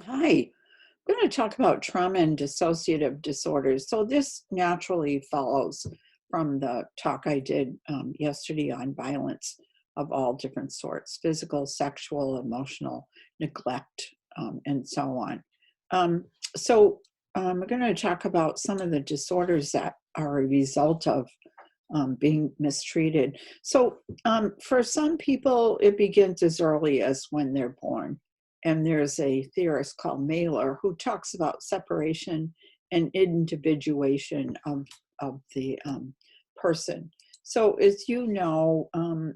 Hi, I'm going to talk about trauma and dissociative disorders. So, this naturally follows from the talk I did yesterday on violence of all different sorts: physical, sexual, emotional, neglect, and so on. Um, we're going to talk about some of the disorders that are a result of being mistreated. For some people, it begins as early as when they're born. And there's a theorist called Mailer who talks about separation and individuation of the person. So, as you know,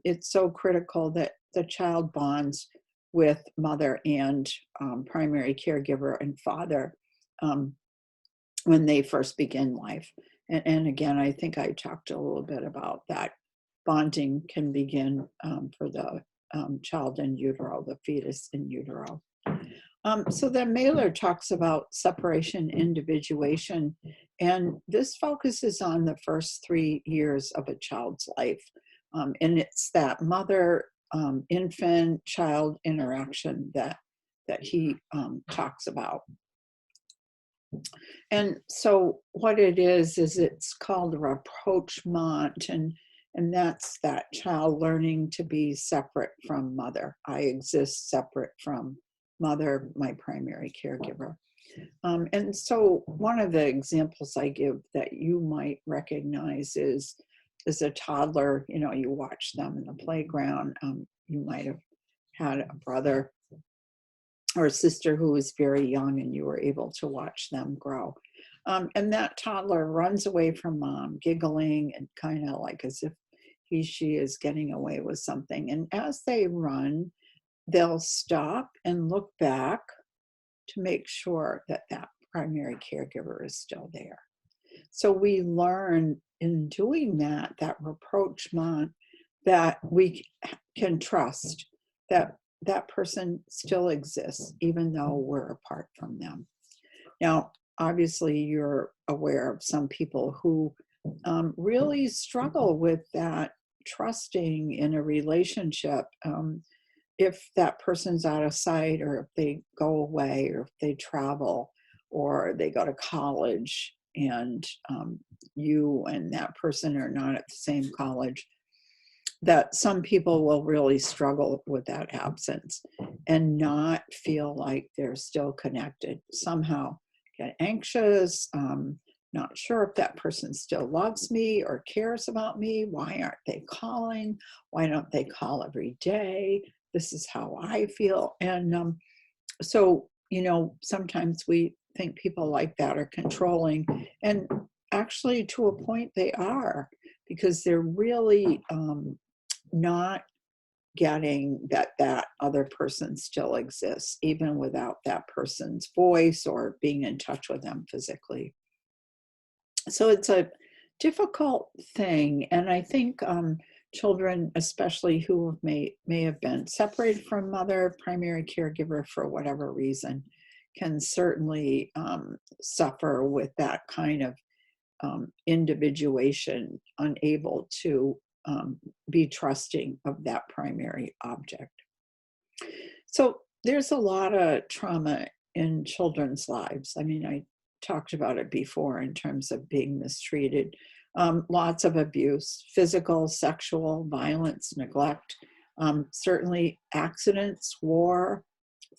it's so critical that the child bonds with mother and primary caregiver and father um, when they first begin life. And again, I think I talked a little bit about that. Bonding can begin for the child in utero, the fetus in utero. So then Mailer talks about separation, individuation, and this focuses on the first 3 years of a child's life. And it's that mother infant child interaction that he talks about. And so what it is it's called rapprochement, and that's that child learning to be separate from mother. I exist separate from mother, my primary caregiver. And so one of the examples I give that you might recognize is a toddler. You know, you watch them in the playground. You might have had a brother or a sister who was very young and you were able to watch them grow. And that toddler runs away from mom, giggling and kind of like as if she is getting away with something. And as they run, they'll stop and look back to make sure that that primary caregiver is still there. So we learn in doing that rapprochement, that we can trust that that person still exists, even though we're apart from them. Now, obviously, you're aware of some people who really struggle with that trusting in a relationship. If that person's out of sight, or if they go away, or if they travel, or they go to college, and you and that person are not at the same college, that some people will really struggle with that absence and not feel like they're still connected. Somehow get anxious, not sure if that person still loves me or cares about me. Why aren't they calling? Why don't they call every day? This is how I feel. And sometimes we think people like that are controlling, and actually, to a point, they are, because they're really not getting that other person still exists, even without that person's voice or being in touch with them physically. So it's a difficult thing, and I think children, especially who may have been separated from mother, primary caregiver for whatever reason, can certainly suffer with that kind of individuation, unable to be trusting of that primary object. So there's a lot of trauma in children's lives. I mean, I talked about it before in terms of being mistreated. Lots of abuse, physical, sexual, violence, neglect, certainly accidents, war,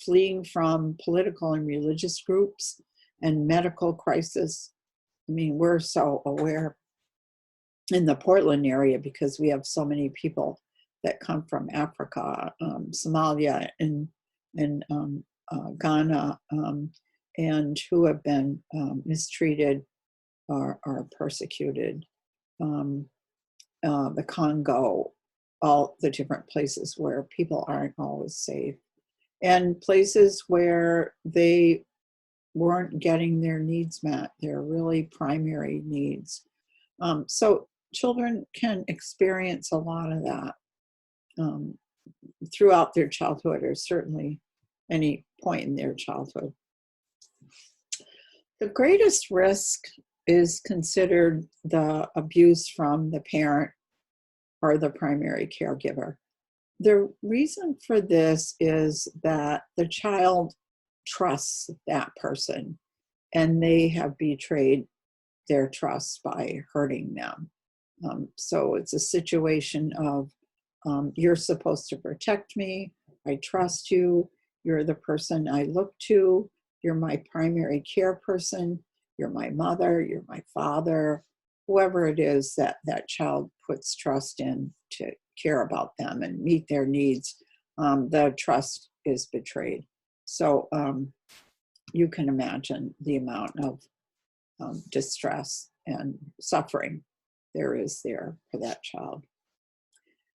fleeing from political and religious groups, and medical crisis. I mean, we're so aware in the Portland area because we have so many people that come from Africa, Somalia, and Ghana, and who have been mistreated or persecuted. The Congo, all the different places where people aren't always safe, and places where they weren't getting their needs met, their really primary needs. So children can experience a lot of that um, throughout their childhood, or certainly any point in their childhood. The greatest risk is considered the abuse from the parent or the primary caregiver. The reason for this is that the child trusts that person, and they have betrayed their trust by hurting them. So it's a situation of you're supposed to protect me. I trust you. You're the person I look to. You're my primary care person. You're my mother. You're my father. Whoever it is that that child puts trust in to care about them and meet their needs, the trust is betrayed. So you can imagine the amount of distress and suffering there is there for that child.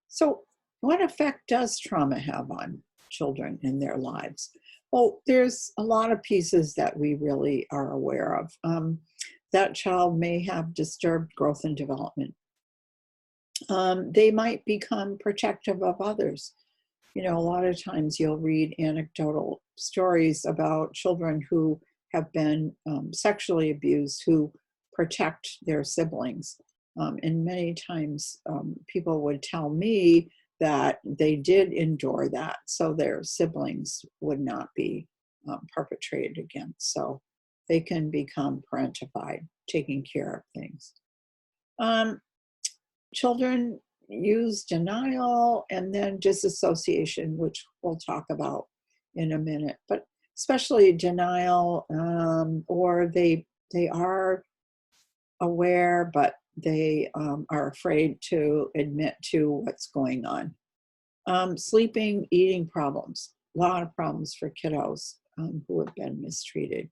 So, what effect does trauma have on children in their lives? Well, there's a lot of pieces that we really are aware of. That child may have disturbed growth and development. They might become protective of others. You know, a lot of times you'll read anecdotal stories about children who have been sexually abused who protect their siblings. And many times people would tell me that they did endure that so their siblings would not be perpetrated against. So they can become parentified, taking care of things. Children use denial and then disassociation, which we'll talk about in a minute, but especially denial, or they are aware, but they are afraid to admit to what's going on. Sleeping, eating problems, a lot of problems for kiddos who have been mistreated.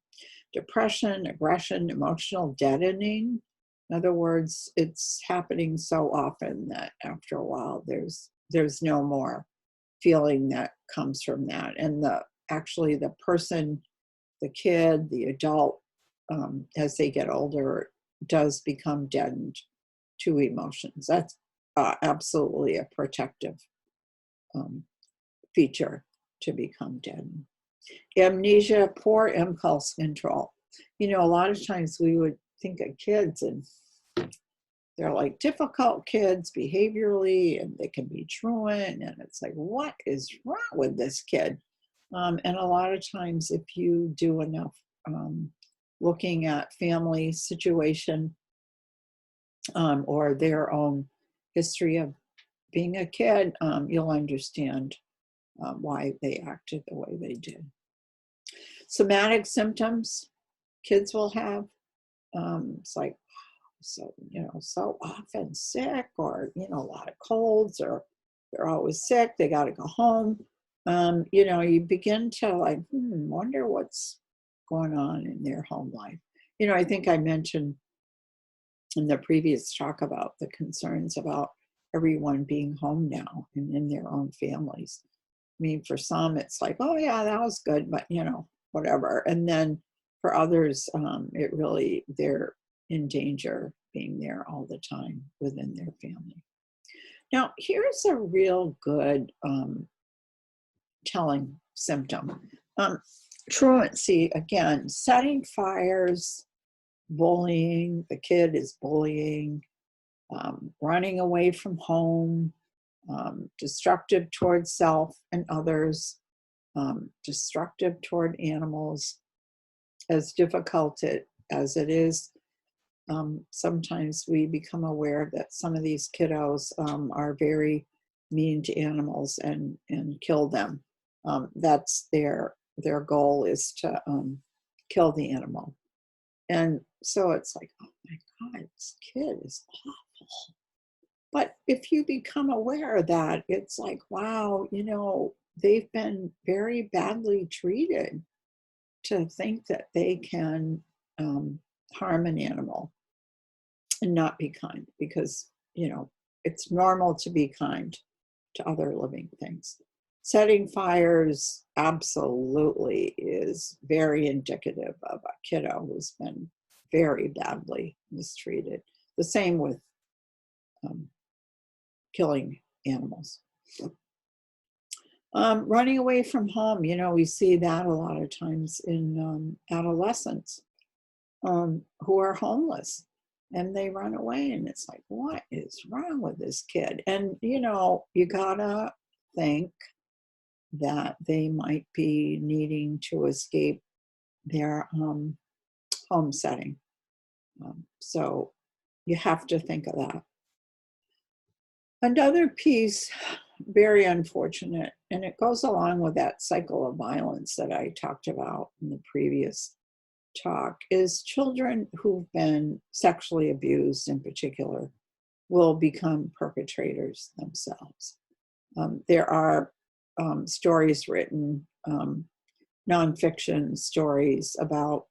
Depression, aggression, emotional deadening. In other words, it's happening so often that after a while there's no more feeling that comes from that. And actually the person, the kid, the adult, as they get older, does become deadened to emotions. That's absolutely a protective feature, to become deadened. Amnesia, poor impulse control. You know, a lot of times we would think of kids and they're like difficult kids behaviorally and they can be truant, and it's like, what is wrong with this kid? And a lot of times if you do enough looking at family situation or their own history of being a kid, you'll understand why they acted the way they did. Somatic symptoms kids will have, it's like, so, you know, so often sick, or, you know, a lot of colds, or they're always sick, they got to go home. You know, you begin to like, wonder what's going on in their home life. You know, I think I mentioned in the previous talk about the concerns about everyone being home now and in their own families. I mean, for some, it's like, oh yeah, that was good, but you know, whatever. And then for others, it really, they're in danger being there all the time within their family. Now, here's a real good telling symptom. Truancy, again, setting fires, bullying, the kid is bullying, running away from home, destructive toward self and others, destructive toward animals. As difficult as it is, sometimes we become aware that some of these kiddos are very mean to animals and kill them. That's their goal, is to kill the animal. And so it's like, oh my God, this kid is awful. But if you become aware of that, it's like, wow, you know, they've been very badly treated to think that they can harm an animal and not be kind, because, you know, it's normal to be kind to other living things. Setting fires absolutely is very indicative of a kiddo who's been very badly mistreated. The same with killing animals. Running away from home, you know, we see that a lot of times in adolescents who are homeless, and they run away, and it's like, what is wrong with this kid? And, you know, you gotta think that they might be needing to escape their home setting. So you have to think of that. Another piece, very unfortunate, and it goes along with that cycle of violence that I talked about in the previous talk, is children who've been sexually abused in particular will become perpetrators themselves. There are stories written, nonfiction stories about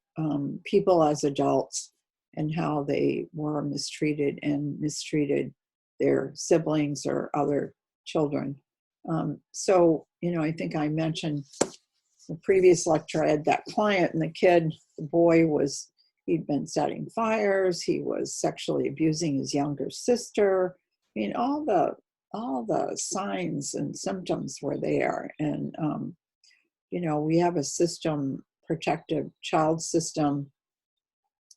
people as adults and how they were mistreated and mistreated their siblings or other children. So, I think I mentioned the previous lecture, I had that client, and the boy he'd been setting fires, he was sexually abusing his younger sister. I mean, all the signs and symptoms were there. And, we have a system, protective child system,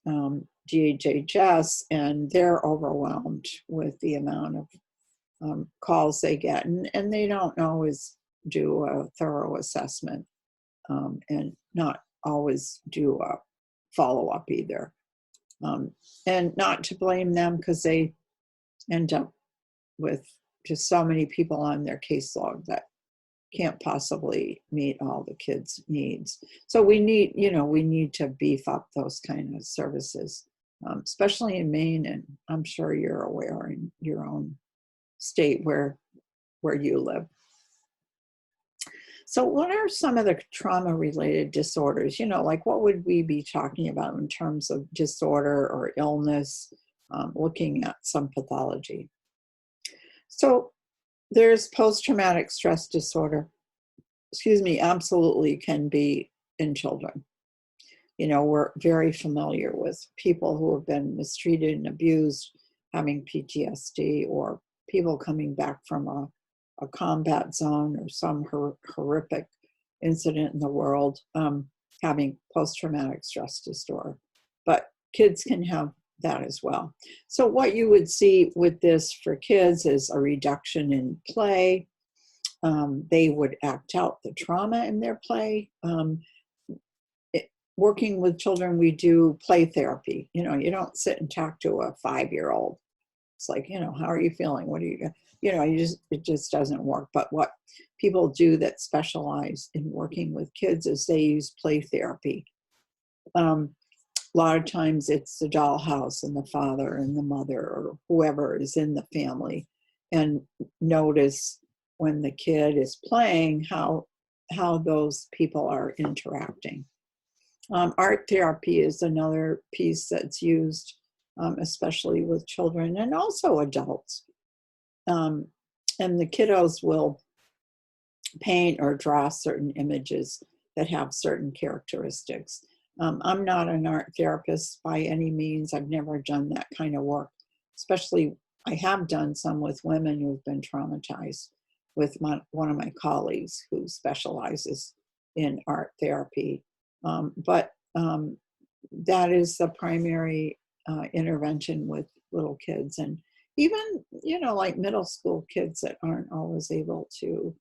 DHHS, and they're overwhelmed with the amount of calls they get. And they don't always do a thorough assessment. And not always do a follow-up either. And not to blame them, because they end up with just so many people on their caseload that can't possibly meet all the kids' needs. So we need to beef up those kind of services, especially in Maine, and I'm sure you're aware in your own state where you live. So what are some of the trauma-related disorders? Like what would we be talking about in terms of disorder or illness, looking at some pathology? So there's post-traumatic stress disorder, absolutely can be in children. We're very familiar with people who have been mistreated and abused, having PTSD, or people coming back from a combat zone or some horrific incident in the world, having post-traumatic stress disorder. But kids can have that as well. So what you would see with this for kids is a reduction in play. They would act out the trauma in their play. Working with children, we do play therapy. You don't sit and talk to a 5-year-old. It's like, how are you feeling? What are you, it just doesn't work. But what people do that specialize in working with kids is they use play therapy. A lot of times it's the dollhouse and the father and the mother or whoever is in the family, and notice when the kid is playing how those people are interacting. Art therapy is another piece that's used, especially with children and also adults. And the kiddos will paint or draw certain images that have certain characteristics. I'm not an art therapist by any means. I've never done that kind of work, especially I have done some with women who've been traumatized with one of my colleagues who specializes in art therapy. But that is the primary intervention with little kids, and even, like middle school kids that aren't always able to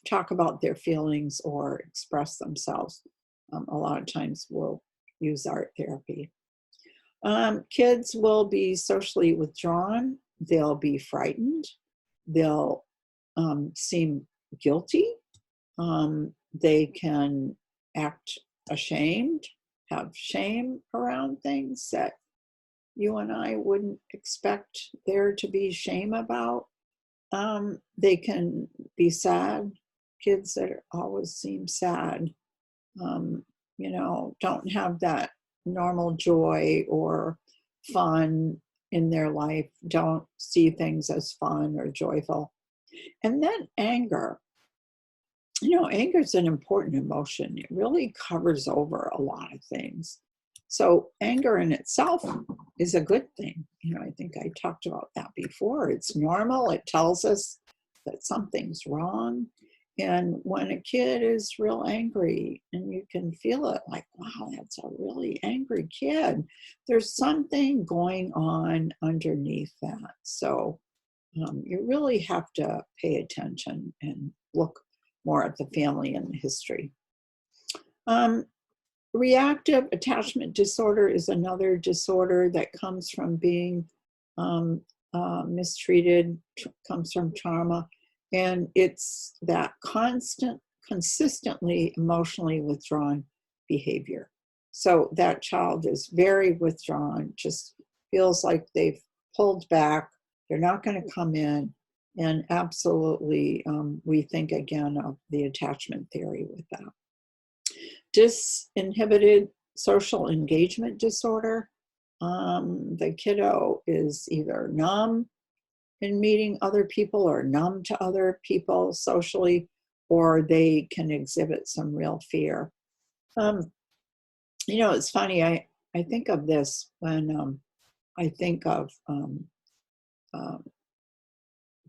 talk about their feelings or express themselves. A lot of times we'll use art therapy. Kids will be socially withdrawn. They'll be frightened. They'll seem guilty. They can act ashamed, have shame around things that you and I wouldn't expect there to be shame about. They can be sad. Kids that always seem sad, don't have that normal joy or fun in their life, don't see things as fun or joyful. And then anger. Anger is an important emotion. It really covers over a lot of things. So anger in itself is a good thing. I think I talked about that before. It's normal. It tells us that something's wrong. And when a kid is real angry and you can feel it, like, wow, that's a really angry kid, there's something going on underneath that. So you really have to pay attention and look more at the family and the history. Reactive attachment disorder is another disorder that comes from being mistreated, comes from trauma, and it's that consistently emotionally withdrawn behavior. So that child is very withdrawn, just feels like they've pulled back, they're not going to come in, and absolutely we think again of the attachment theory with that. Disinhibited social engagement disorder. The kiddo is either numb in meeting other people or numb to other people socially, or they can exhibit some real fear. It's funny, I think of this when I think of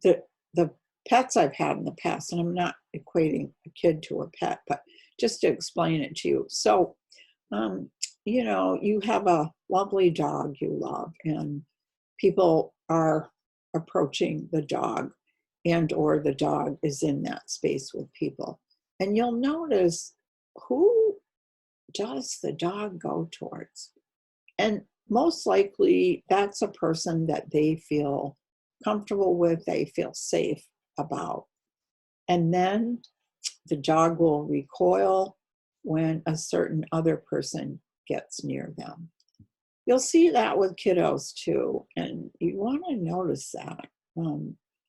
the pets I've had in the past, and I'm not equating a kid to a pet, but just to explain it to you. So, you have a lovely dog you love, and people are approaching the dog, and or the dog is in that space with people. And you'll notice, who does the dog go towards? And most likely that's a person that they feel comfortable with, they feel safe about. And then the dog will recoil when a certain other person gets near them. You'll see that with kiddos too, and you want to notice that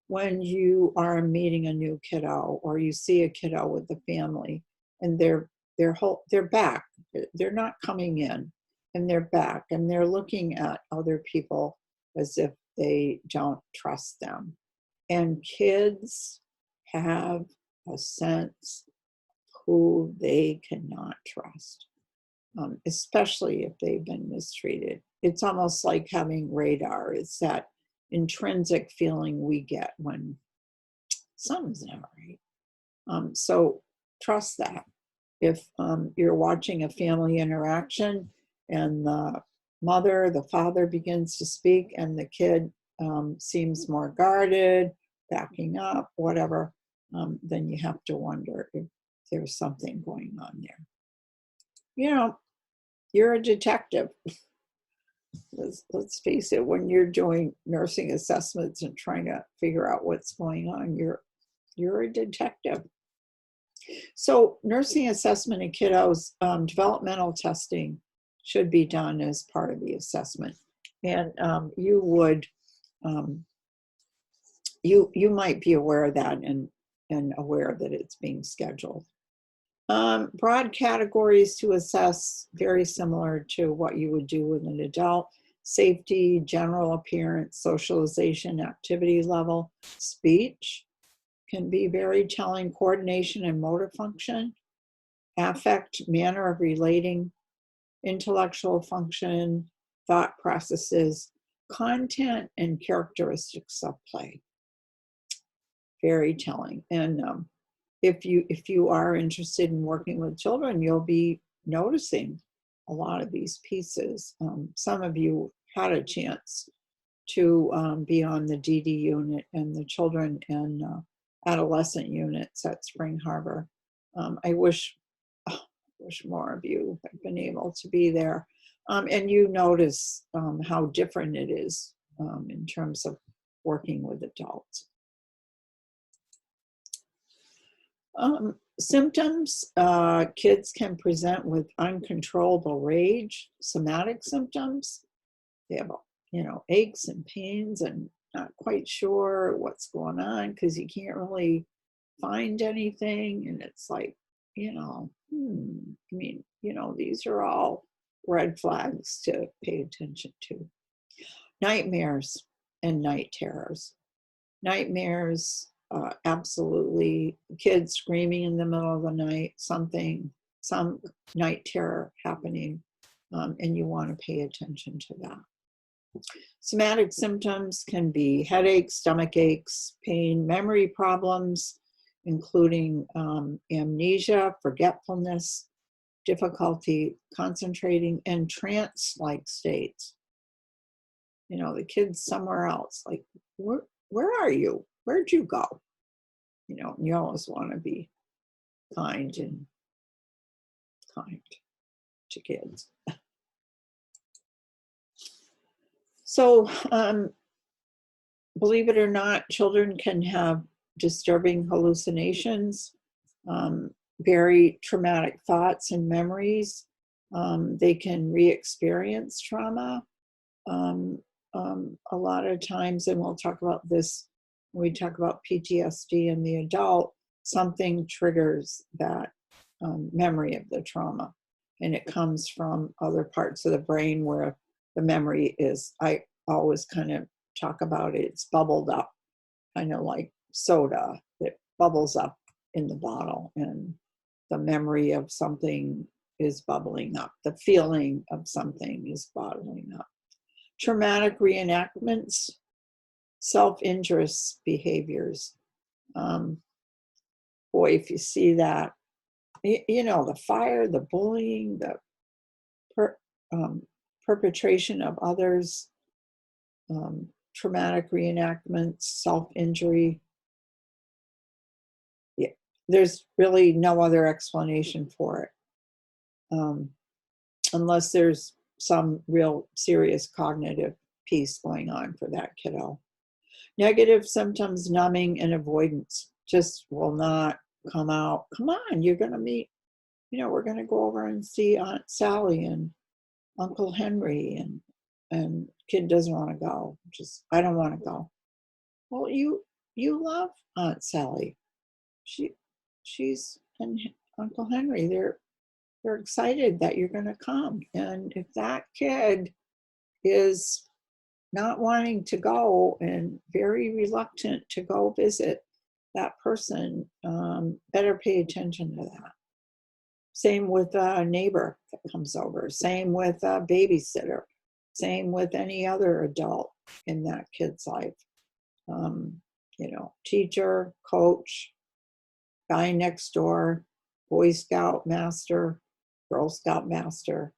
when you are meeting a new kiddo, or you see a kiddo with the family, and they're back, they're not coming in, and they're back, and they're looking at other people as if they don't trust them. And kids have a sense who they cannot trust, especially if they've been mistreated. It's almost like having radar. It's that intrinsic feeling we get when something's not right. So trust that. If you're watching a family interaction and the mother, the father begins to speak, and the kid seems more guarded, backing up, whatever, then you have to wonder if there's something going on there. You're a detective. Let's face it, when you're doing nursing assessments and trying to figure out what's going on, you're a detective. So nursing assessment in kiddos, developmental testing should be done as part of the assessment. And you would, you might be aware of that and aware that it's being scheduled. Broad categories to assess, very similar to what you would do with an adult: safety, general appearance, socialization, activity level. Speech can be very telling, coordination and motor function, affect, manner of relating, intellectual function, thought processes, content, and characteristics of play. Very telling. And if you are interested in working with children, you'll be noticing a lot of these pieces. Some of you had a chance to be on the DD unit and the children and adolescent units at Spring Harbor. I wish more of you had been able to be there. And you notice how different it is in terms of working with adults. Symptoms, kids can present with uncontrollable rage, somatic symptoms. They have, aches and pains and not quite sure what's going on because you can't really find anything. And it's like, these are all red flags to pay attention to. Nightmares and night terrors. Nightmares, absolutely. Kids screaming in the middle of the night, some night terror happening, and you want to pay attention to that. Somatic symptoms can be headaches, stomach aches, pain, memory problems, including amnesia, forgetfulness, difficulty concentrating, and trance-like states. The kid's somewhere else, like, where are you? Where'd you go? You always want to be kind to kids. So, believe it or not, children can have disturbing hallucinations, very traumatic thoughts and memories. They can re-experience trauma. A lot of times, and we'll talk about this when we talk about PTSD in the adult, something triggers that memory of the trauma. And it comes from other parts of the brain where the memory is. I always kind of talk about it, it's bubbled up, kind of like soda that bubbles up in the bottle, and the memory of something is bubbling up. The feeling of something is bottling up. Traumatic reenactments, self-injurious behaviors. Boy, if you see that, you know, the fire, the bullying, the perpetration of others, traumatic reenactments, self-injury. Yeah, there's really no other explanation for it, unless there's some real serious cognitive piece going on for that kiddo. Negative symptoms, numbing, and avoidance just will not come out. Come on, you're going to meet, you know, we're going to go over and see Aunt Sally and Uncle Henry, and kid doesn't want to go. Just, I don't want to go. Well, you love Aunt Sally. She's and Uncle Henry. They're excited that you're going to come. And if that kid is not wanting to go and very reluctant to go visit that person, better pay attention to that. Same with a neighbor that comes over. Same with a babysitter. Same with any other adult in that kid's life. You know, teacher, coach, guy next door, Boy Scout master, Girl Scout master,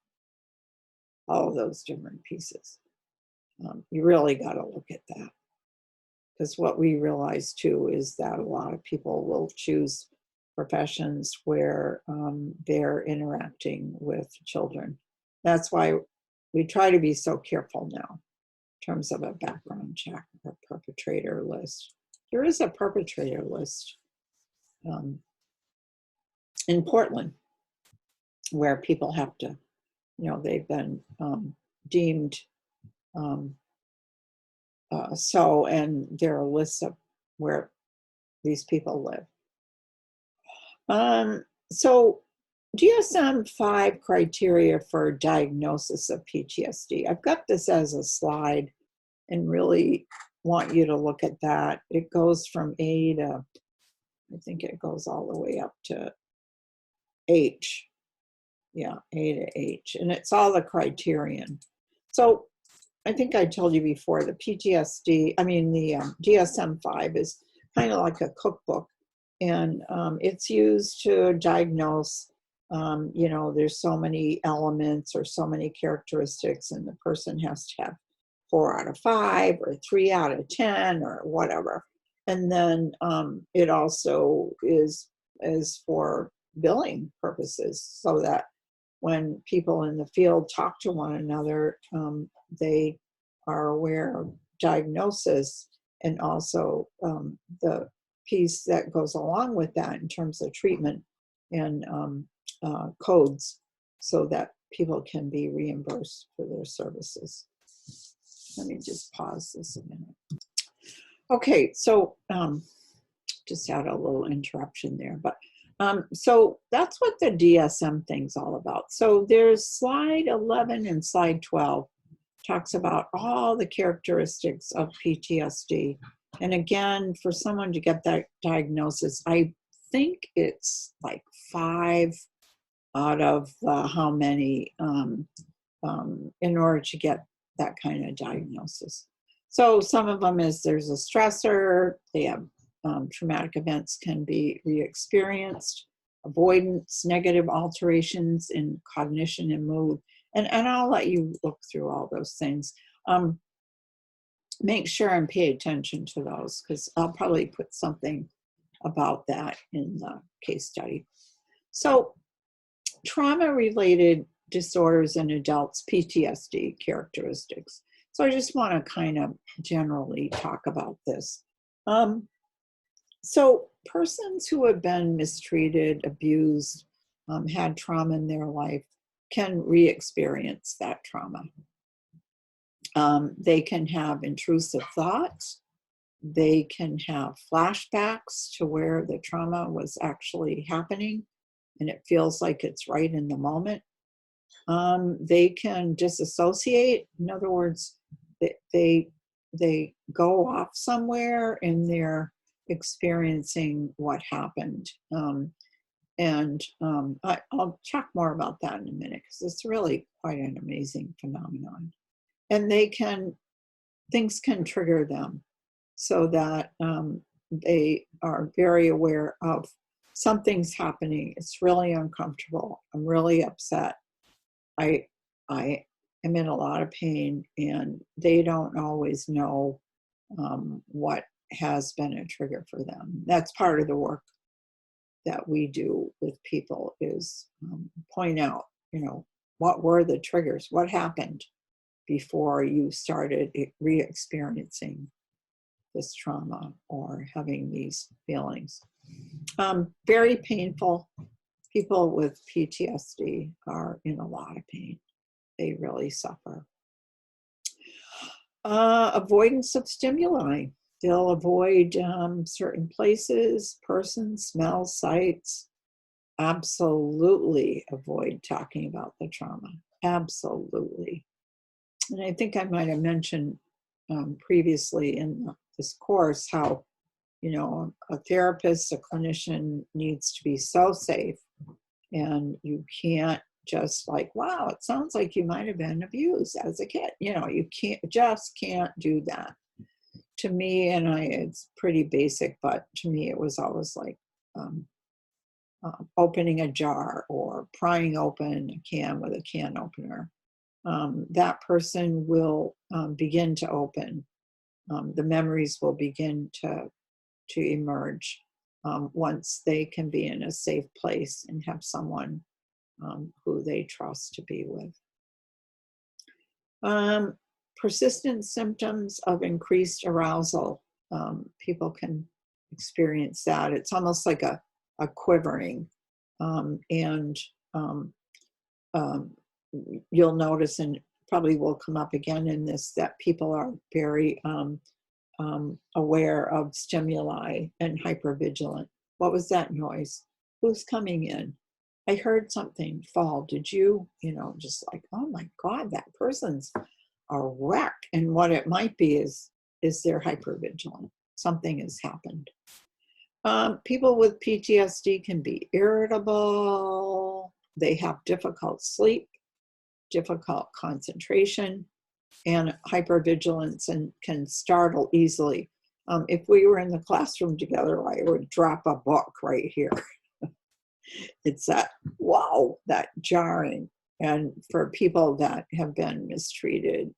all of those different pieces. You really got to look at that. Because what we realize too is that a lot of people will choose professions where they're interacting with children. That's why we try to be so careful now in terms of a background check or perpetrator list. There is a perpetrator list in Portland where people have to, you know, they've been deemed so, and there are lists of where these people live. So DSM-5 criteria for diagnosis of PTSD. I've got this as a slide and really want you to look at that. It goes from A to, I think it goes all the way up to H. Yeah, A to H. And it's all the criterion. So I think I told you before, the PTSD, I mean, the DSM-5 is kind of like a cookbook. And it's used to diagnose, you know, there's so many elements or so many characteristics, and the person has to have 4 out of 5 or 3 out of 10 or whatever. And then it also is for billing purposes, so that when people in the field talk to one another, they are aware of diagnosis and also the piece that goes along with that in terms of treatment and codes, so that people can be reimbursed for their services. Let me just pause this a minute. Okay, so just had a little interruption there, but so that's what the DSM thing's all about. So there's slide 11 and slide 12 talks about all the characteristics of PTSD. And again, for someone to get that diagnosis, I think it's like 5 out of how many in order to get that kind of diagnosis. So some of them is there's a stressor, they have traumatic events can be re-experienced, avoidance, negative alterations in cognition and mood. And I'll let you look through all those things. Make sure and pay attention to those, because I'll probably put something about that in the case study. So trauma-related disorders in adults, PTSD characteristics. So I just want to kind of generally talk about this. So persons who have been mistreated, abused, had trauma in their life can re-experience that trauma. They can have intrusive thoughts. They can have flashbacks to where the trauma was actually happening, and it feels like it's right in the moment. They can disassociate. In other words, they go off somewhere and they're experiencing what happened. I'll talk more about that in a minute because it's really quite an amazing phenomenon. And things can trigger them so that they are very aware of something's happening. It's really uncomfortable. I'm really upset. I am in a lot of pain, and they don't always know what has been a trigger for them. That's part of the work that we do with people is point out, what were the triggers? What happened before you started re-experiencing this trauma or having these feelings? Very painful. People with PTSD are in a lot of pain. They really suffer. Avoidance of stimuli. They'll avoid certain places, persons, smells, sights. Absolutely avoid talking about the trauma. Absolutely. And I think I might have mentioned previously in this course how, a therapist, a clinician needs to be so safe, and you can't just like, wow, it sounds like you might have been abused as a kid. You can't do that. To me, and it's pretty basic, but to me, it was always like opening a jar or prying open a can with a can opener. That person will begin to open. The memories will begin to emerge once they can be in a safe place and have someone who they trust to be with. Persistent symptoms of increased arousal. People can experience that. It's almost like a quivering. You'll notice, and probably will come up again in this, that people are very aware of stimuli and hypervigilant. What was that noise? Who's coming in? I heard something fall. Did you? Just like, oh my God, that person's a wreck. And what it might be is they're hypervigilant. Something has happened. People with PTSD can be irritable. They have difficult sleep, difficult concentration, and hypervigilance, and can startle easily. If we were in the classroom together, I would drop a book right here. It's that, wow, that jarring. And for people that have been mistreated,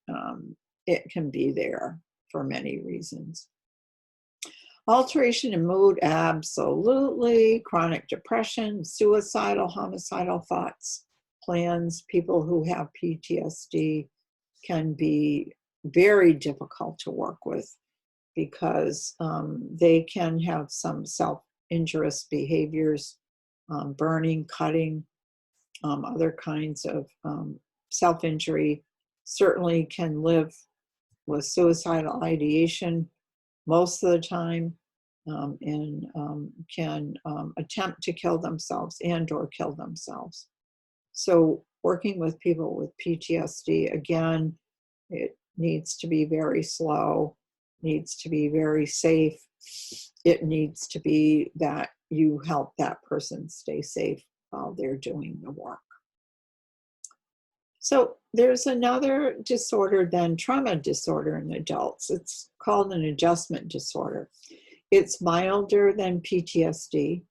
it can be there for many reasons. Alteration in mood, absolutely. Chronic depression, suicidal, homicidal thoughts, plans. People who have PTSD can be very difficult to work with because they can have some self-injurious behaviors, burning, cutting, other kinds of self-injury. Certainly can live with suicidal ideation most of the time, and can attempt to kill themselves and or kill themselves. So working with people with PTSD, again, it needs to be very slow, needs to be very safe. It needs to be that you help that person stay safe while they're doing the work. So there's another disorder than trauma disorder in adults. It's called an adjustment disorder. It's milder than PTSD.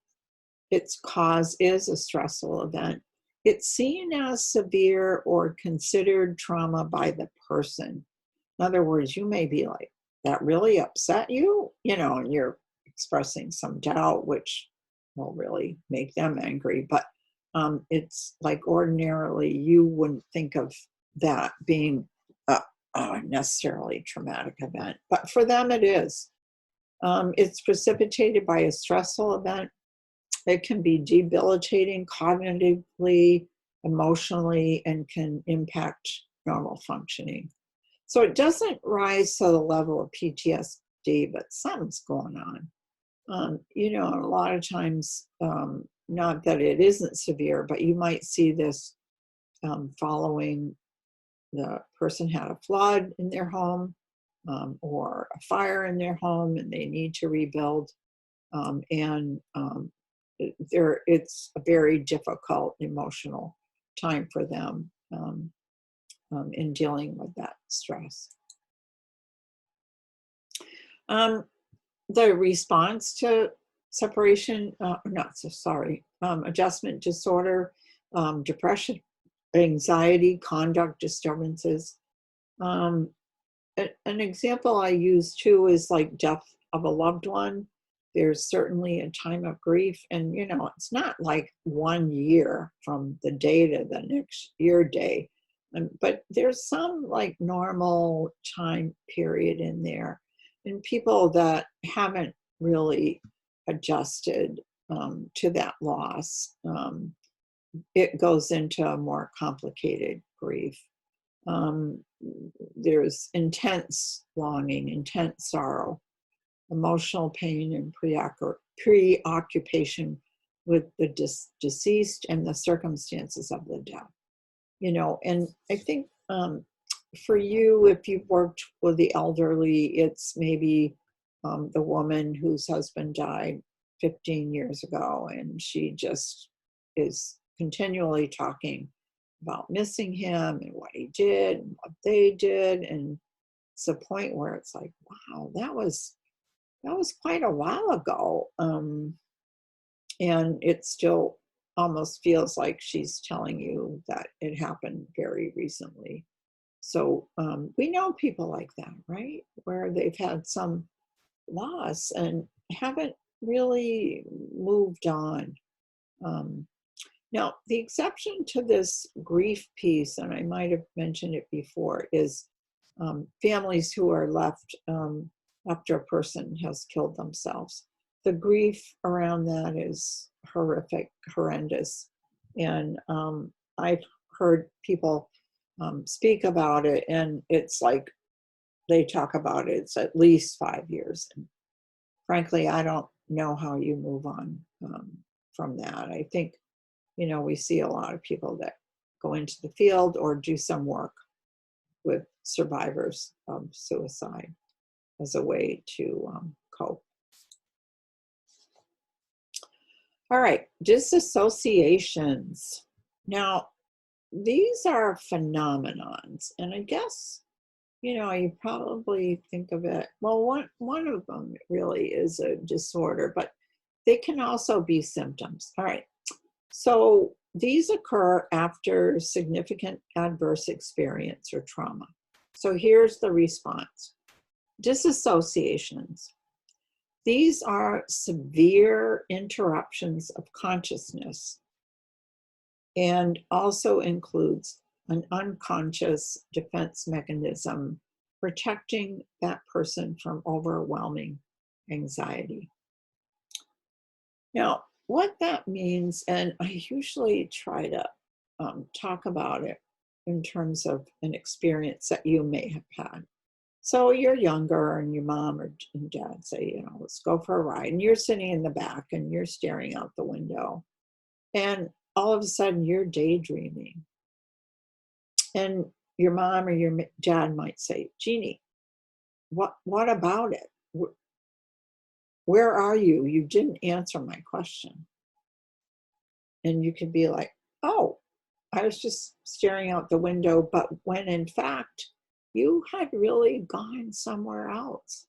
Its cause is a stressful event. It's seen as severe or considered trauma by the person. In other words, you may be like, that really upset you, and you're expressing some doubt, which will really make them angry. But it's like ordinarily you wouldn't think of that being a necessarily traumatic event, but for them it is. It's precipitated by a stressful event. It can be debilitating cognitively, emotionally, and can impact normal functioning. So it doesn't rise to the level of PTSD, but something's going on. A lot of times, not that it isn't severe, but you might see this following the person had a flood in their home or a fire in their home and they need to rebuild. It's a very difficult emotional time for them in dealing with that stress. The response to separation, adjustment disorder, depression, anxiety, conduct disturbances. An example I use too is like death of a loved one. There's certainly a time of grief, and it's not like 1 year from the day to the next year day, but there's some like normal time period in there. And people that haven't really adjusted to that loss, it goes into a more complicated grief. There's intense longing, intense sorrow, emotional pain, and preoccupation with the deceased and the circumstances of the death. And I think for you, if you've worked with the elderly, it's maybe the woman whose husband died 15 years ago, and she just is continually talking about missing him and what he did and what they did. And it's a point where it's like, wow, that was quite a while ago. And it still almost feels like she's telling you that it happened very recently. So we know people like that, right? Where they've had some loss and haven't really moved on. Now, the exception to this grief piece, and I might have mentioned it before, is families who are left after a person has killed themselves. The grief around that is horrific, horrendous. And I've heard people speak about it, and it's like they talk about it, it's at least 5 years. And frankly, I don't know how you move on from that. I think, we see a lot of people that go into the field or do some work with survivors of suicide as a way to cope. All right, disassociations. Now, these are phenomenons, and I guess, you probably think of it, well, one of them really is a disorder, but they can also be symptoms. All right, so these occur after significant adverse experience or trauma. So here's the response. Disassociations. These are severe interruptions of consciousness and also includes an unconscious defense mechanism protecting that person from overwhelming anxiety. Now, what that means, and I usually try to talk about it in terms of an experience that you may have had. So you're younger and your mom or dad say, let's go for a ride. And you're sitting in the back and you're staring out the window. And all of a sudden you're daydreaming. And your mom or your dad might say, Jeannie, what about it? Where are you? You didn't answer my question. And you could be like, oh, I was just staring out the window, but when in fact, you had really gone somewhere else,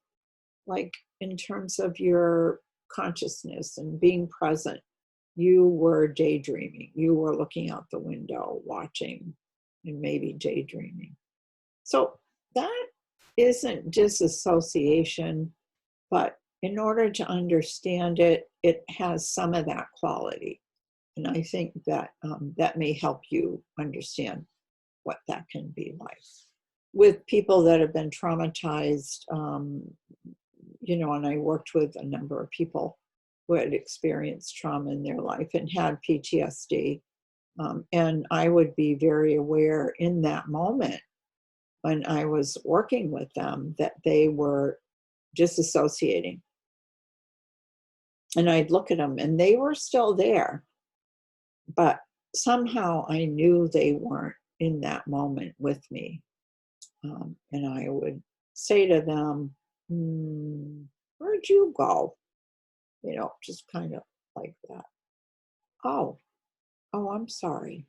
like in terms of your consciousness and being present. You were daydreaming. You were looking out the window, watching, and maybe daydreaming. So that isn't disassociation, but in order to understand it, it has some of that quality. And I think that that may help you understand what that can be like. With people that have been traumatized, and I worked with a number of people who had experienced trauma in their life and had PTSD. And I would be very aware in that moment when I was working with them that they were disassociating. And I'd look at them and they were still there, but somehow I knew they weren't in that moment with me. And I would say to them, where'd you go? Just kind of like that. Oh, I'm sorry.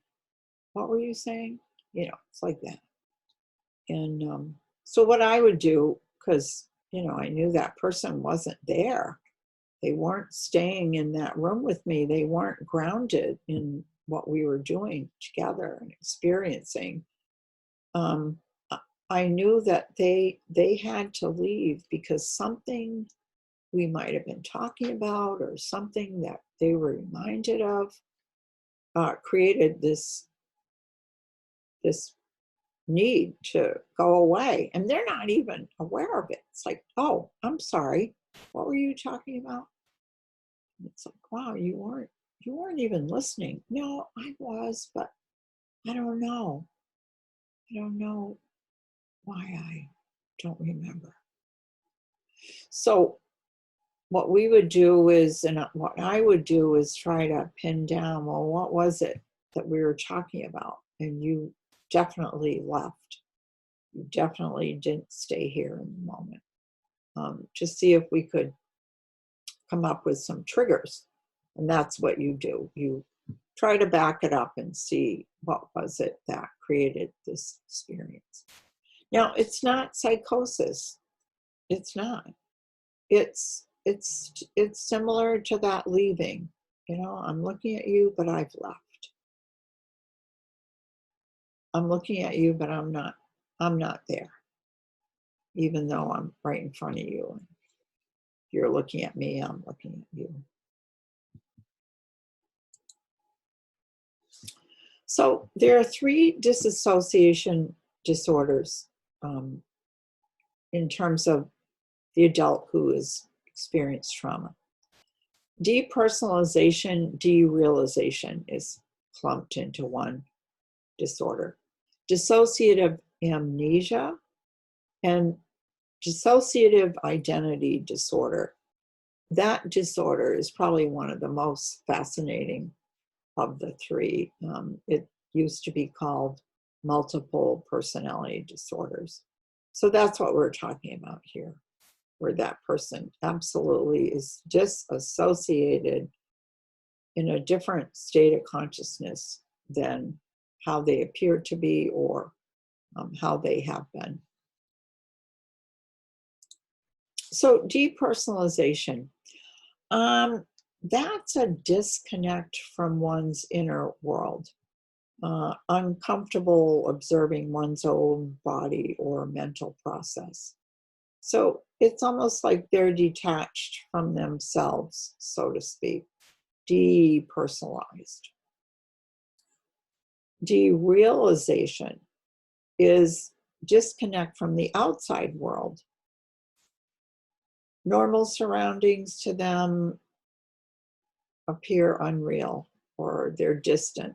What were you saying? It's like that. And so what I would do, because, I knew that person wasn't there. They weren't staying in that room with me. They weren't grounded in what we were doing together and experiencing. I knew that they had to leave because something we might have been talking about or something that they were reminded of created this need to go away. And they're not even aware of it. It's like, oh, I'm sorry. What were you talking about? And it's like, wow, you weren't even listening. No, I was, but I don't know. I don't know why I don't remember. So what we would do is, and what I would do is try to pin down, well, what was it that we were talking about? And you definitely left. You definitely didn't stay here in the moment. To see if we could come up with some triggers. And that's what you do. You try to back it up and see what was it that created this experience. Now, it's not psychosis. It's not. It's similar to that leaving. I'm looking at you, but I've left. I'm looking at you, but I'm not there. Even though I'm right in front of you. You're looking at me, I'm looking at you. So there are 3 disassociation disorders in terms of the adult who has experienced trauma. Depersonalization, derealization is clumped into one disorder. Dissociative amnesia and dissociative identity disorder. That disorder is probably one of the most fascinating of the 3. It used to be called multiple personality disorders. So that's what we're talking about here, where that person absolutely is disassociated in a different state of consciousness than how they appear to be or how they have been. So depersonalization. That's a disconnect from one's inner world, uncomfortable observing one's own body or mental process. So it's almost like they're detached from themselves, so to speak, depersonalized. Derealization is disconnect from the outside world. Normal surroundings to them appear unreal or they're distant.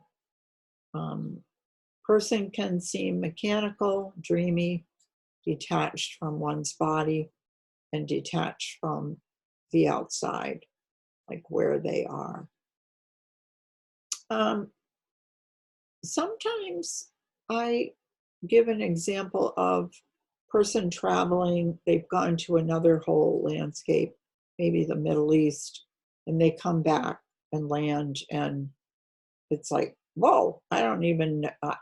Person can seem mechanical, dreamy, detached from one's body and detached from the outside, like where they are. Sometimes I give an example of person traveling, they've gone to another whole landscape, maybe the Middle East, and they come back and land and it's like, whoa, I don't even, I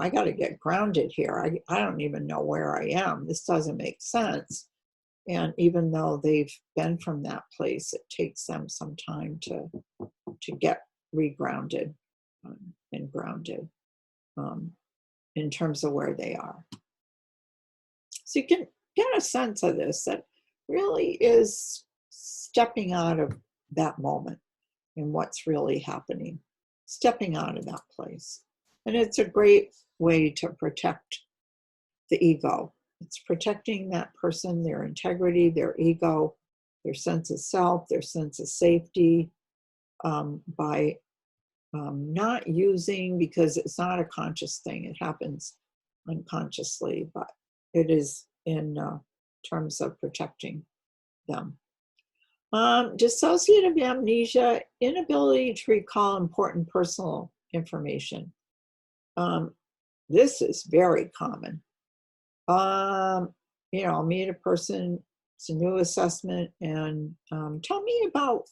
got to get grounded here. I don't even know where I am. This doesn't make sense. And even though they've been from that place, it takes them some time to get regrounded and grounded in terms of where they are. So you can get a sense of this, that really is stepping out of that moment and what's really happening, stepping out of that place. And it's a great way to protect the ego. It's protecting that person, their integrity, their ego, their sense of self, their sense of safety, by not using, because it's not a conscious thing, it happens unconsciously, but it is in terms of protecting them. Dissociative amnesia, inability to recall important personal information. This is very common. I'll meet a person, it's a new assessment, and tell me about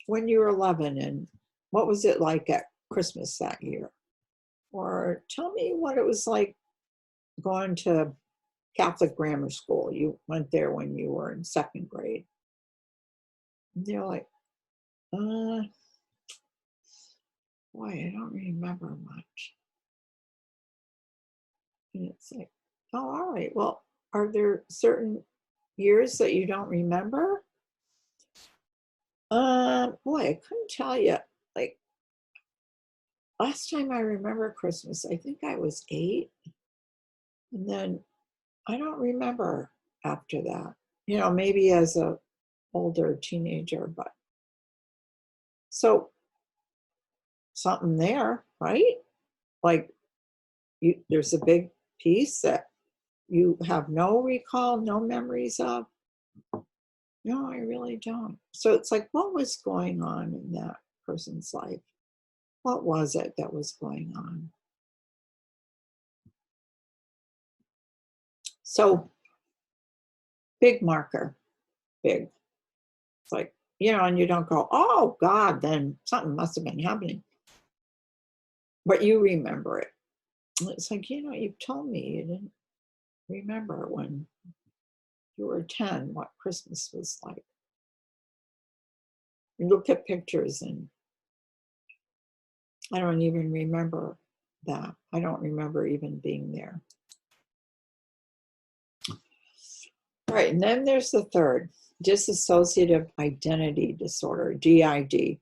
when you were 11 and what was it like at Christmas that year? Or tell me what it was like going to Catholic grammar school. You went there when you were in second grade. And they're like, boy, I don't remember much. And it's like, oh, all right. Well, are there certain years that you don't remember? Boy, I couldn't tell you. Like, last time I remember Christmas, I think I was 8. And then I don't remember after that. Maybe as a older teenager, but so something there, right? Like there's a big piece that you have no recall, no memories of. No, I really don't. So it's like, what was going on in that person's life? What was it that was going on? So big marker, big. It's like, and you don't go, oh God, then something must have been happening. But you remember it. It's like, you've told me you didn't remember when you were 10 what Christmas was like. You look at pictures and I don't even remember that. I don't remember even being there. All right, and then there's the third, dissociative identity disorder, DID.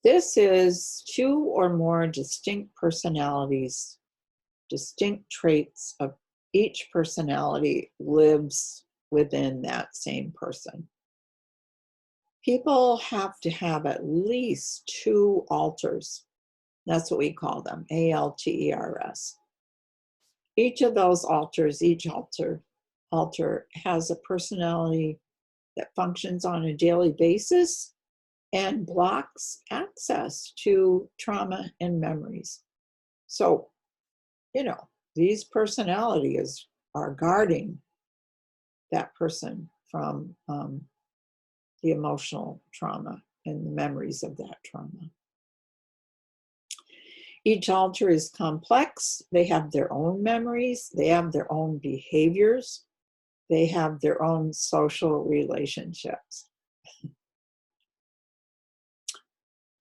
This is 2 or more distinct personalities, distinct traits of each personality lives within that same person. People have to have at least 2 alters. That's what we call them, ALTERS. Each of those alters, each alter has a personality that functions on a daily basis and blocks access to trauma and memories. So, these personalities are guarding that person from the emotional trauma and the memories of that trauma. Each alter is complex. They have their own memories. They have their own behaviors. They have their own social relationships.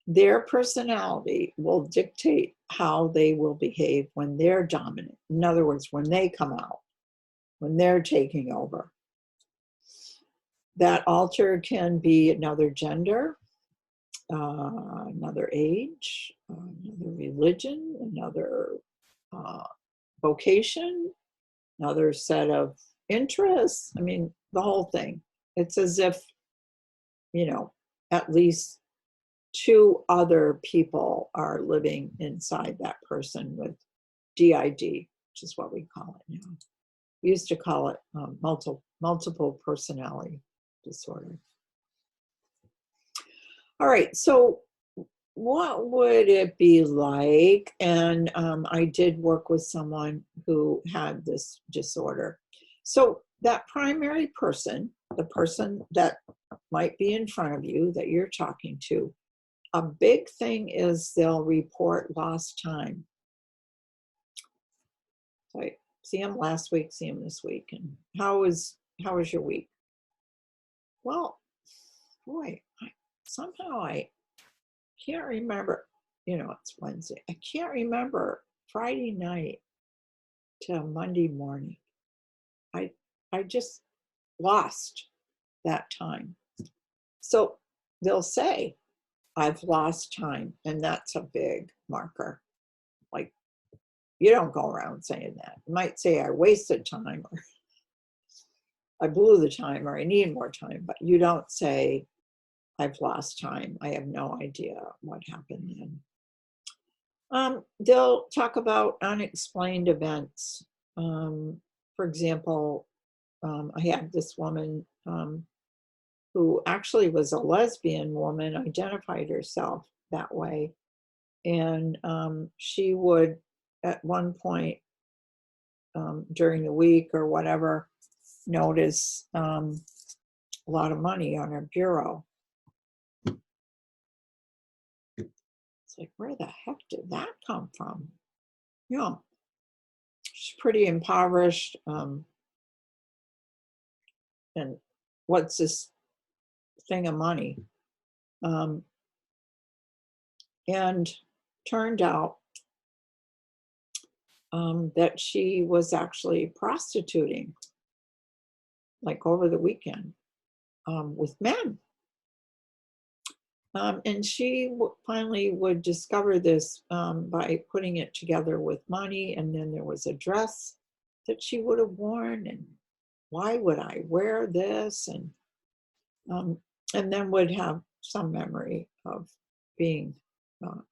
Their personality will dictate how they will behave when they're dominant. In other words, when they come out, when they're taking over. That alter can be another gender, another age, another religion, another vocation, another set of interests. I mean, the whole thing. It's as if, at least 2 other people are living inside that person with DID, which is what we call it now. We used to call it multiple personality disorder. All right, so what would it be like? And I did work with someone who had this disorder. So that primary person, the person that might be in front of you that you're talking to, a big thing is they'll report lost time. So I see them last week, see them this week. And how was your week? Well, boy, somehow I can't remember, it's Wednesday. I can't remember Friday night till Monday morning. I just lost that time. So they'll say, I've lost time, and that's a big marker. Like, you don't go around saying that. You might say, I wasted time, or I blew the time, or I need more time, but you don't say, I've lost time. I have no idea what happened then. They'll talk about unexplained events. For example, I had this woman who actually was a lesbian woman, identified herself that way. And she would, at one point during the week or whatever, notice a lot of money on her bureau. It's like, where the heck did that come from? You know, she's pretty impoverished. And what's this thing of money? And turned out that she was actually prostituting, like over the weekend, with men. And she finally would discover this by putting it together with money. And then there was a dress that she would have worn, and why would I wear this? And then would have some memory of being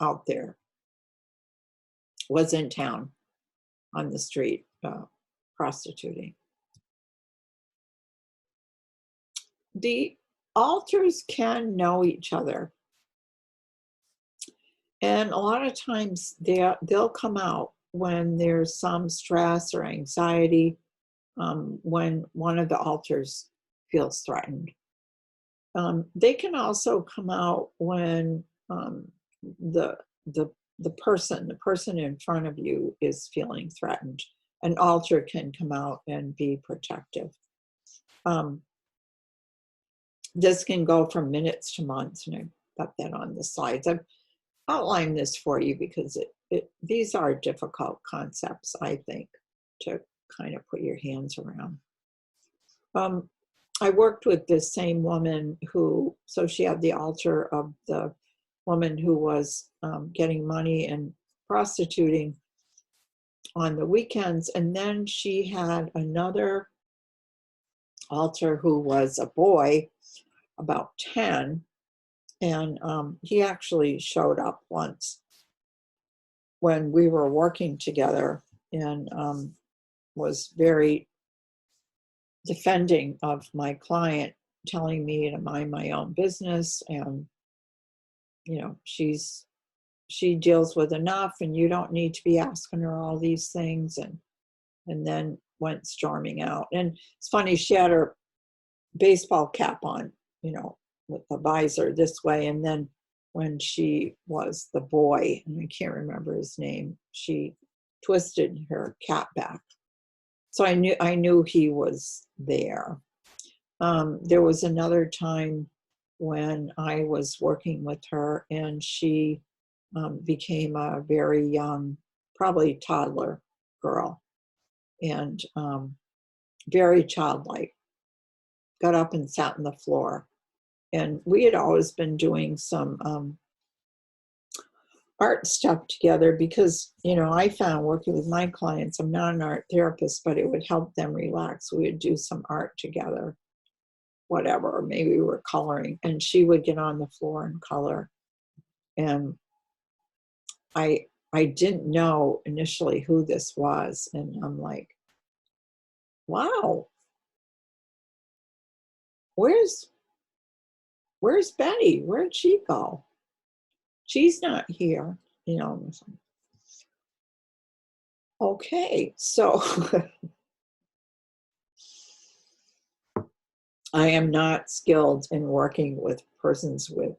out there, was in town on the street prostituting. The alters can know each other. And a lot of times they'll come out when there's some stress or anxiety, when one of the alters feels threatened. They can also come out when the person in front of you is feeling threatened. An alter can come out and be protective. This can go from minutes to months, and I got that on the slides. I've outlined this for you because these are difficult concepts, I think, to kind of put your hands around. I worked with this same woman so she had the altar of the woman who was getting money and prostituting on the weekends. And then she had another altar who was a boy, about 10. And he actually showed up once when we were working together, and was very defending of my client, telling me to mind my own business, and she deals with enough, and you don't need to be asking her all these things, and then went storming out. And it's funny, she had her baseball cap on, with the visor this way, and then when she was the boy, and I can't remember his name, she twisted her cap back. So I knew he was there. There was another time when I was working with her, and she became a very young, probably toddler girl, and very childlike. Got up and sat on the floor. And we had always been doing some art stuff together because, I found working with my clients, I'm not an art therapist, but it would help them relax. We would do some art together, whatever, or maybe we were coloring, and she would get on the floor and color. And I didn't know initially who this was, and I'm like, wow, where's Betty? Where'd she go? She's not here, Okay, so I am not skilled in working with persons with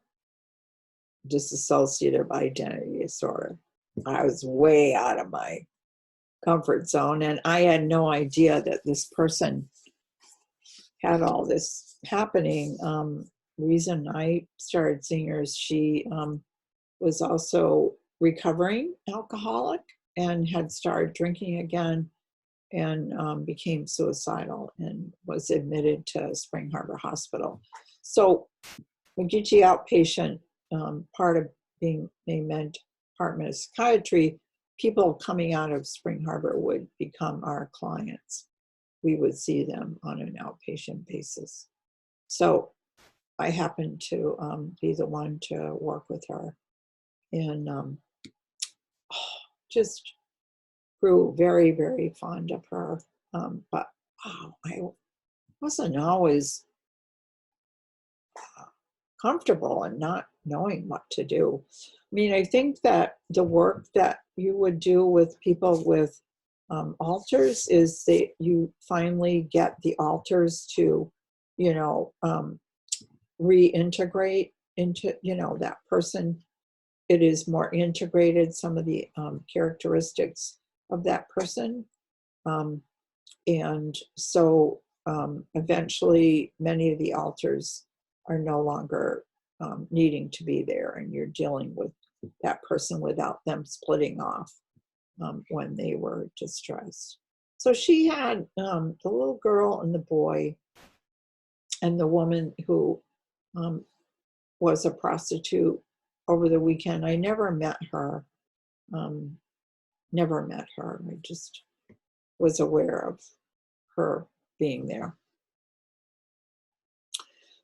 dissociative identity disorder. I was way out of my comfort zone, and I had no idea that this person had all this happening. Reason I started seeing her is she was also recovering alcoholic and had started drinking again, and became suicidal and was admitted to Spring Harbor Hospital. So McGeechee outpatient, part of being a department of psychiatry, people coming out of Spring Harbor would become our clients. We would see them on an outpatient basis. So I happened to be the one to work with her, and just grew very, very fond of her. But wow, I wasn't always comfortable and not knowing what to do. I mean, I think that the work that you would do with people with alters is that you finally get the alters to, reintegrate into, that person. It is more integrated, some of the characteristics of that person. And so eventually many of the alters are no longer needing to be there, and you're dealing with that person without them splitting off when they were distressed. So she had the little girl and the boy, and the woman who was a prostitute over the weekend. I never met her. Never met her. I just was aware of her being there.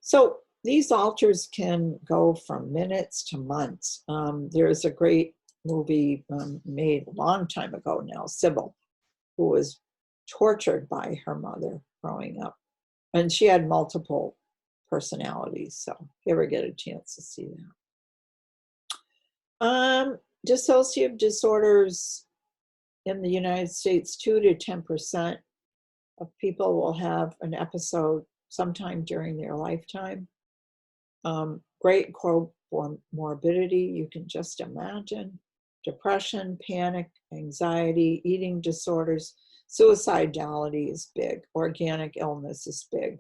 So these alters can go from minutes to months. There's a great movie made a long time ago now, Sybil, who was tortured by her mother growing up. And she had multiple personalities, so if you ever get a chance to see that. Dissociative disorders in the United States, 2 to 10% of people will have an episode sometime during their lifetime. Great comorbidity, you can just imagine. Depression, panic, anxiety, eating disorders, suicidality is big. Organic illness is big.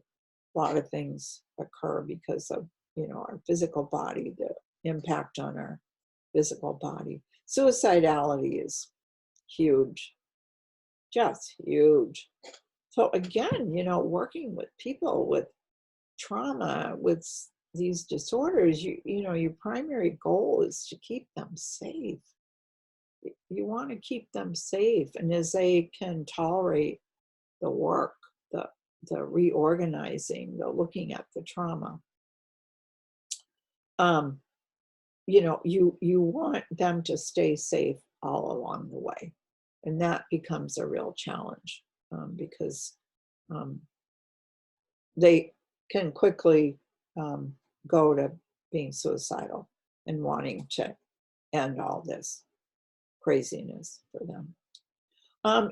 A lot of things occur because of, our physical body, the impact on our physical body. Suicidality is huge, just huge. So again, working with people with trauma, with these disorders, your primary goal is to keep them safe. You want to keep them safe, and as they can tolerate the work, the reorganizing, the looking at the trauma, you want them to stay safe all along the way, and that becomes a real challenge because they can quickly go to being suicidal and wanting to end all this craziness for them.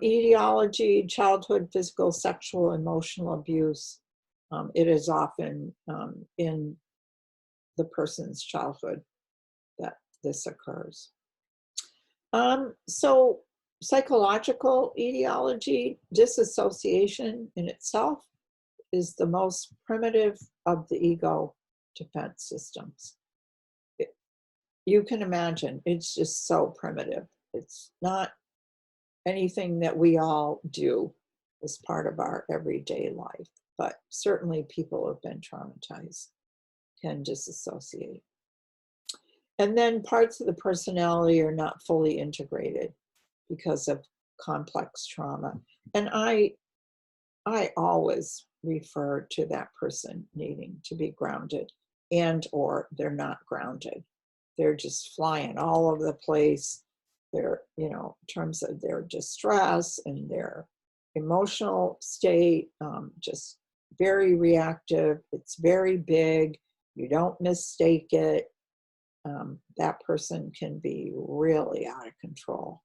Etiology, childhood, physical, sexual, emotional abuse. It is often in the person's childhood that this occurs. So psychological etiology, disassociation in itself is the most primitive of the ego defense systems. You can imagine, it's just so primitive. It's not anything that we all do as part of our everyday life, but certainly people who have been traumatized can disassociate. And then parts of the personality are not fully integrated because of complex trauma. And I always refer to that person needing to be grounded, and or they're not grounded. They're just flying all over the place. They're, in terms of their distress and their emotional state, just very reactive. It's very big. You don't mistake it. That person can be really out of control.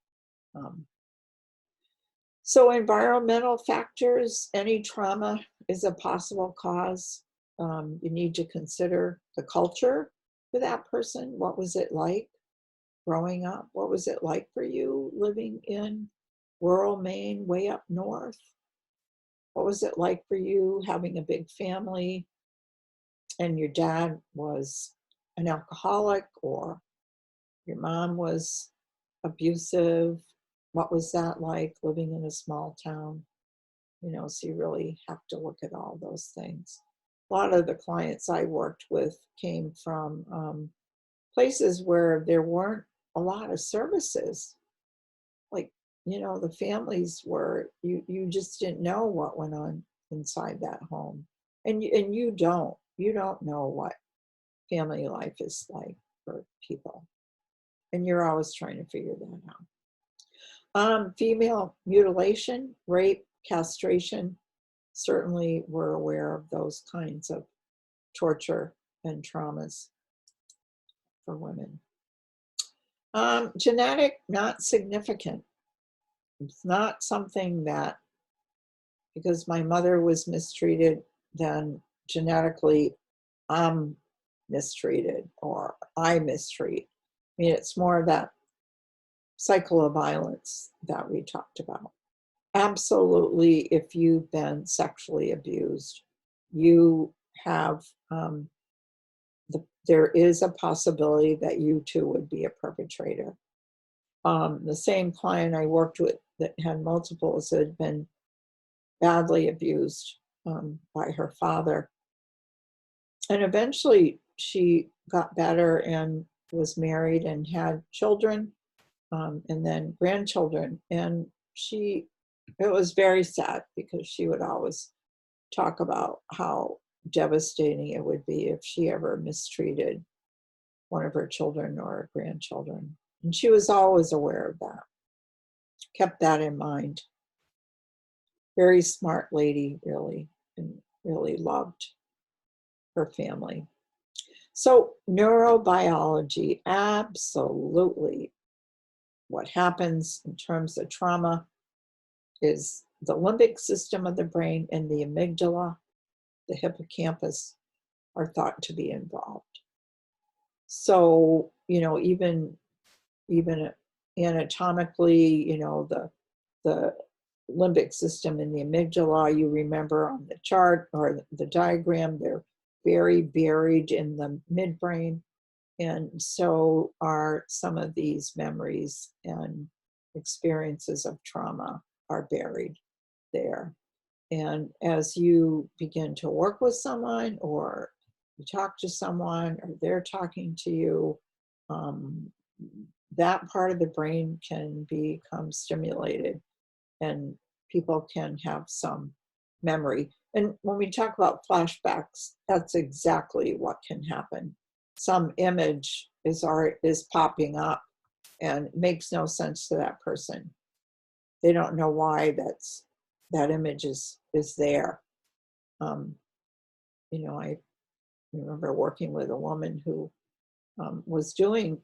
So environmental factors, any trauma is a possible cause. You need to consider the culture for that person. What was it like growing up? What was it like for you living in rural Maine, way up north? What was it like for you having a big family and your dad was an alcoholic, or your mom was abusive, what was that like living in a small town? So you really have to look at all those things. A lot of the clients I worked with came from places where there weren't a lot of services. Like, the families were, you just didn't know what went on inside that home. And you don't know what family life is like for people. And you're always trying to figure that out. Female mutilation, rape, castration, certainly we're aware of those kinds of torture and traumas for women. Genetic, not significant. It's not something that, because my mother was mistreated, then genetically I'm mistreated or I mistreat. I mean, it's more of that cycle of violence that we talked about. Absolutely, if you've been sexually abused, you have, there is a possibility that you too would be a perpetrator. The same client I worked with that had multiples had been badly abused by her father. And eventually she got better and was married and had children, and then grandchildren. And it was very sad because she would always talk about how devastating it would be if she ever mistreated one of her children or grandchildren. And she was always aware of that, kept that in mind. Very smart lady, really, and really loved her family. So neurobiology, absolutely. What happens in terms of trauma is the limbic system of the brain and the amygdala, the hippocampus, are thought to be involved. So, even anatomically, the limbic system and the amygdala, you remember on the chart or the diagram, they're very buried in the midbrain. And so are some of these memories and experiences of trauma are buried there. And as you begin to work with someone, or you talk to someone, or they're talking to you, that part of the brain can become stimulated and people can have some memory. And when we talk about flashbacks, that's exactly what can happen. Some image is popping up and it makes no sense to that person. They don't know why that image is there. I remember working with a woman who was doing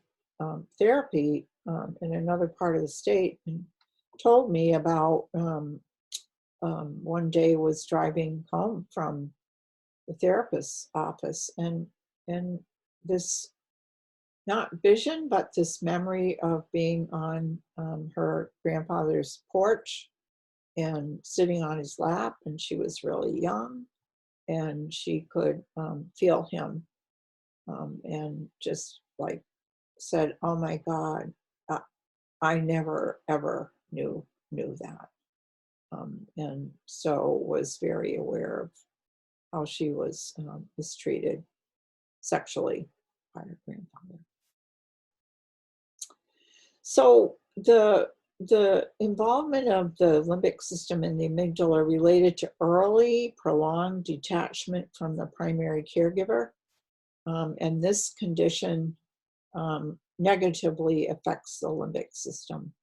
therapy in another part of the state, and told me about one day was driving home from the therapist's office, and this, not vision, but this memory of being on her grandfather's porch and sitting on his lap, and she was really young, and she could feel him, and just like said, "Oh my God, I never ever knew that," and so was very aware of how she was mistreated sexually by her grandfather. So the involvement of the limbic system and the amygdala related to early prolonged detachment from the primary caregiver, and this condition negatively affects the limbic system.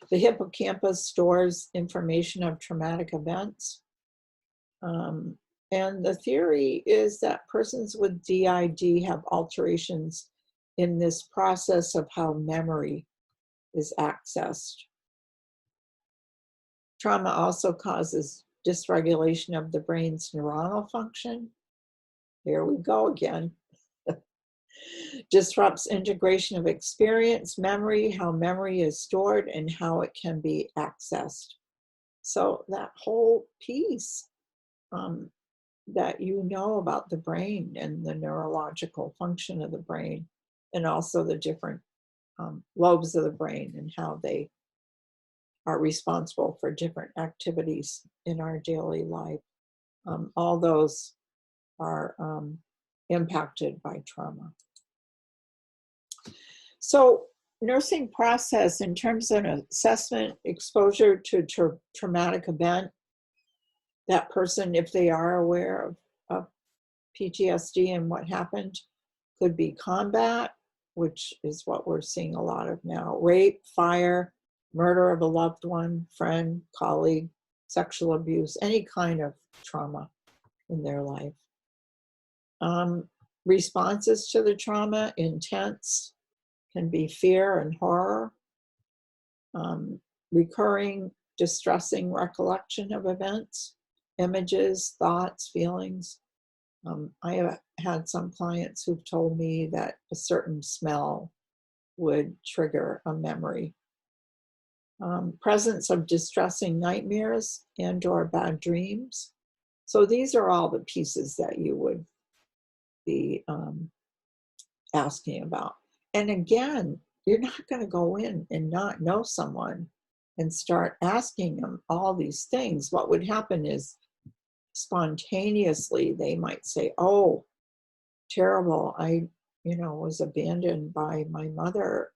The hippocampus stores information of traumatic events. And the theory is that persons with DID have alterations in this process of how memory is accessed. Trauma also causes dysregulation of the brain's neuronal function. Here we go again. Disrupts integration of experience, memory, how memory is stored, and how it can be accessed. So that whole piece that about the brain and the neurological function of the brain, and also the different lobes of the brain and how they are responsible for different activities in our daily life. All those are impacted by trauma. So nursing process in terms of assessment, exposure to traumatic event, that person, if they are aware of PTSD and what happened, could be combat, which is what we're seeing a lot of now, rape, fire, murder of a loved one, friend, colleague, sexual abuse, any kind of trauma in their life. Responses to the trauma, intense, can be fear and horror, recurring distressing recollection of events, images, thoughts, feelings. I have had some clients who've told me that a certain smell would trigger a memory. Presence of distressing nightmares and or bad dreams. So these are all the pieces that you would be asking about. And again, you're not going to go in and not know someone and start asking them all these things. What would happen is spontaneously they might say, oh, terrible, I was abandoned by my mother.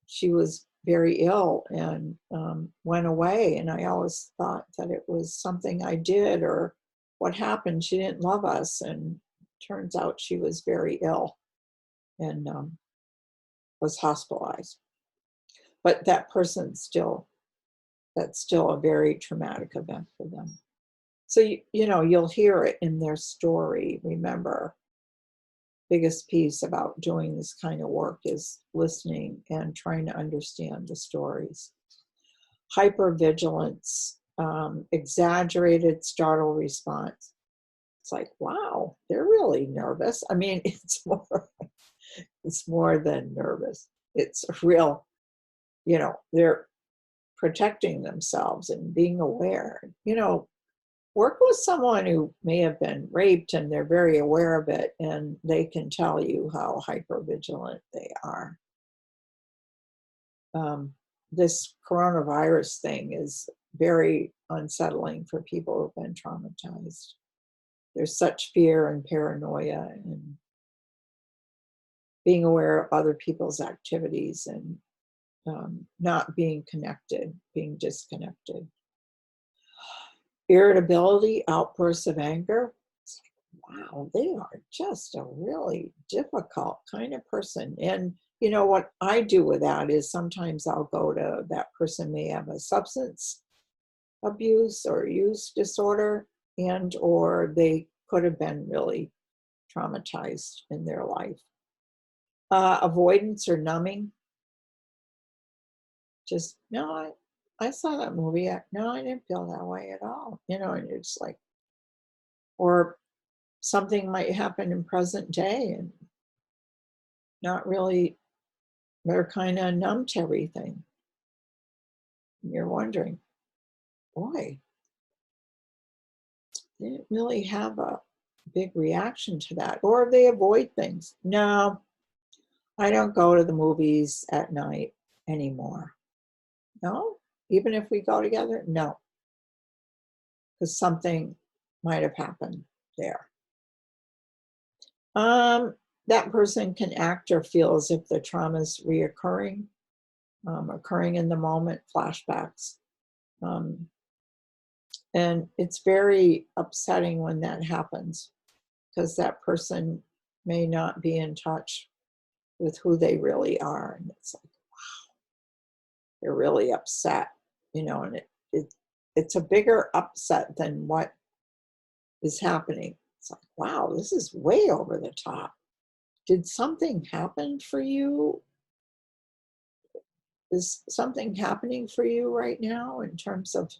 She was very ill and went away, and I always thought that it was something I did or what happened. She didn't love us, and turns out she was very ill and was hospitalized. But that person's that's still a very traumatic event for them. So you'll hear it in their story. Remember, biggest piece about doing this kind of work is listening and trying to understand the stories. Hypervigilance, exaggerated startle response. It's like, wow, they're really nervous. I mean, it's more than nervous. It's real, they're protecting themselves and being aware. Work with someone who may have been raped and they're very aware of it, and they can tell you how hypervigilant they are. This coronavirus thing is very unsettling for people who've been traumatized. There's such fear and paranoia and being aware of other people's activities and not being connected, being disconnected. Irritability, outbursts of anger. It's like, wow, they are just a really difficult kind of person. And what I do with that is sometimes I'll go to that person may have a substance abuse or use disorder, and or they could have been really traumatized in their life. Avoidance or numbing. Just, no, I saw that movie. No, I didn't feel that way at all. And it's like, or something might happen in present day and not really, they're kind of numb to everything. And you're wondering, boy, they didn't really have a big reaction to that. Or they avoid things. No, I don't go to the movies at night anymore. No, even if we go together, no. Because something might have happened there. That person can act or feel as if the trauma is reoccurring, occurring in the moment, flashbacks. And it's very upsetting when that happens because that person may not be in touch with who they really are. And it's like, wow, they're really upset, and it's a bigger upset than what is happening. It's like, wow, this is way over the top. Did something happen for you? Is something happening for you right now in terms of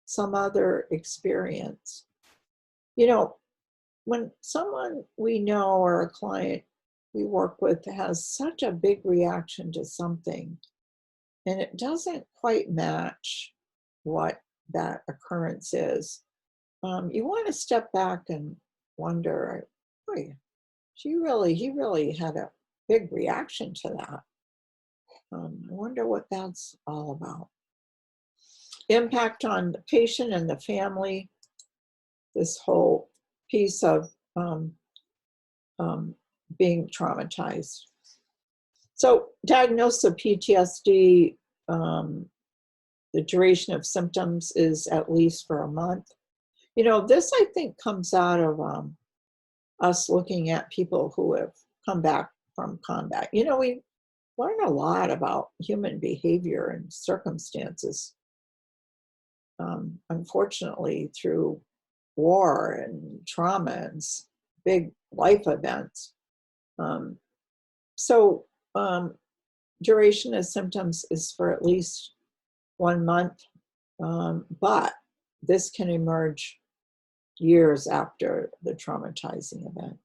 some other experience? When someone we know or a client we work with has such a big reaction to something, and it doesn't quite match what that occurrence is, you want to step back and wonder, boy, he really had a big reaction to that. I wonder what that's all about. Impact on the patient and the family. This whole piece of being traumatized. So diagnosis of PTSD, the duration of symptoms is at least for a month. You know, this I think comes out of us looking at people who have come back from combat. You know, we learn a lot about human behavior and circumstances, unfortunately, through war and trauma and big life events. So duration of symptoms is for at least 1 month, but this can emerge years after the traumatizing event.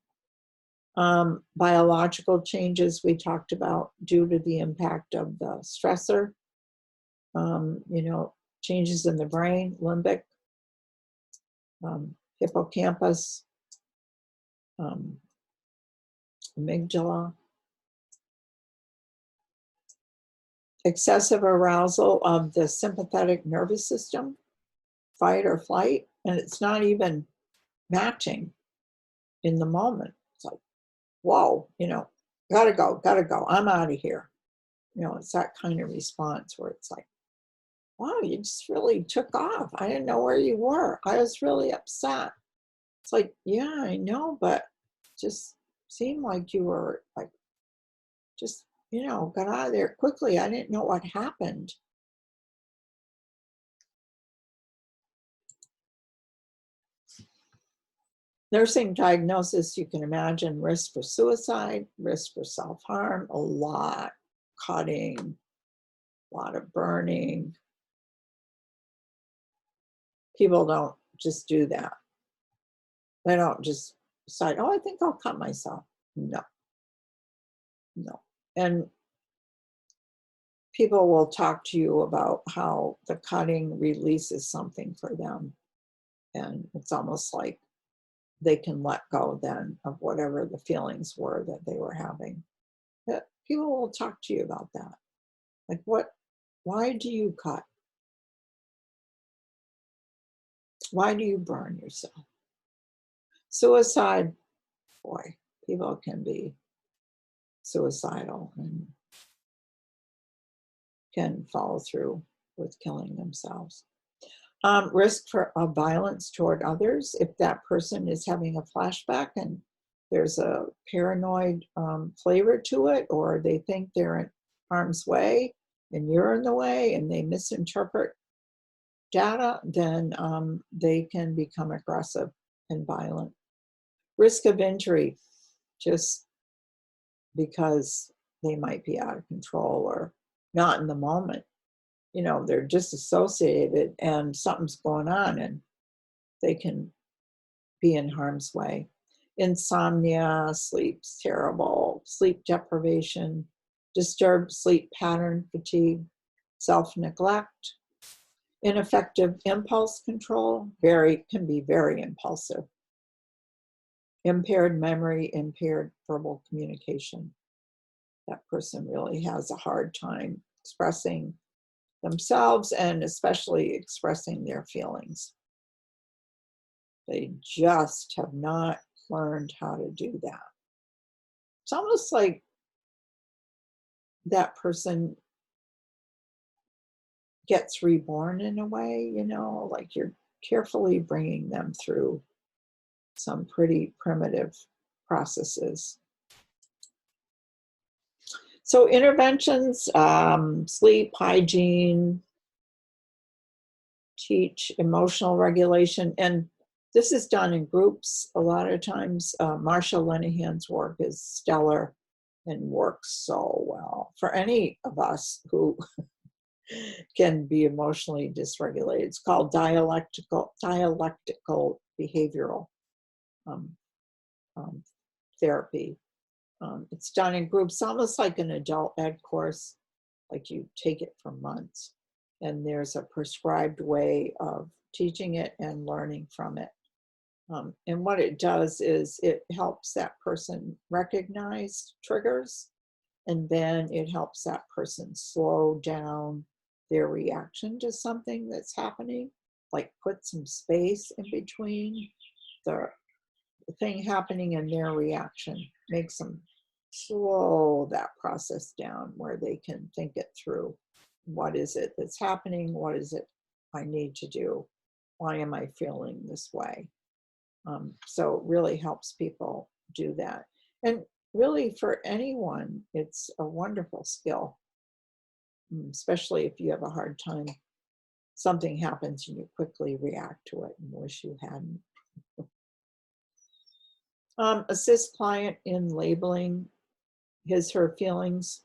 Biological changes we talked about due to the impact of the stressor, you know, changes in the brain, limbic, hippocampus, amygdala. Excessive arousal of the sympathetic nervous system, fight or flight, and it's not even matching in the moment. It's like, whoa, you know, gotta go, I'm out of here. You know, it's that kind of response where it's like, wow, you just really took off. I didn't know where you were. I was really upset. It's like, yeah, I know, but just seemed like you were like, just, you know, got out of there quickly. I didn't know what happened. Nursing diagnosis, you can imagine risk for suicide, risk for self-harm, a lot, cutting, a lot of burning. People don't just do that. They don't just decide, oh, I think I'll cut myself. No. And people will talk to you about how the cutting releases something for them. And it's almost like they can let go then of whatever the feelings were that they were having. But people will talk to you about that. Like, why do you cut? Why do you burn yourself? Suicide, boy, people can be suicidal and can follow through with killing themselves. Risk of violence toward others. If that person is having a flashback and there's a paranoid flavor to it, or they think they're in harm's way and you're in the way and they misinterpret data, then they can become aggressive and violent. Risk of injury, just because they might be out of control or not in the moment. You know, they're disassociated and something's going on and they can be in harm's way. Insomnia, sleep's terrible, sleep deprivation, disturbed sleep pattern, fatigue, self-neglect, ineffective impulse control, can be very impulsive. Impaired memory, impaired verbal communication. That person really has a hard time expressing themselves and especially expressing their feelings. They just have not learned how to do that. It's almost like that person gets reborn in a way, you know, like you're carefully bringing them through some pretty primitive processes. So interventions, sleep, hygiene, teach emotional regulation, and this is done in groups a lot of times. Marsha Linehan's work is stellar and works so well for any of us who can be emotionally dysregulated. It's called dialectical behavioral therapy. It's done in groups, almost like an adult ed course, like you take it for months. And there's a prescribed way of teaching it and learning from it. And what it does is it helps that person recognize triggers And then it helps that person slow down their reaction to something that's happening, like put some space in between the thing happening and their reaction, makes them slow that process down where they can think it through. What is it that's happening? What is it I need to do? Why am I feeling this way? So it really helps people do that. And really, for anyone, it's a wonderful skill, especially if you have a hard time. Something happens and you quickly react to it and wish you hadn't. Assist client in labeling her feelings,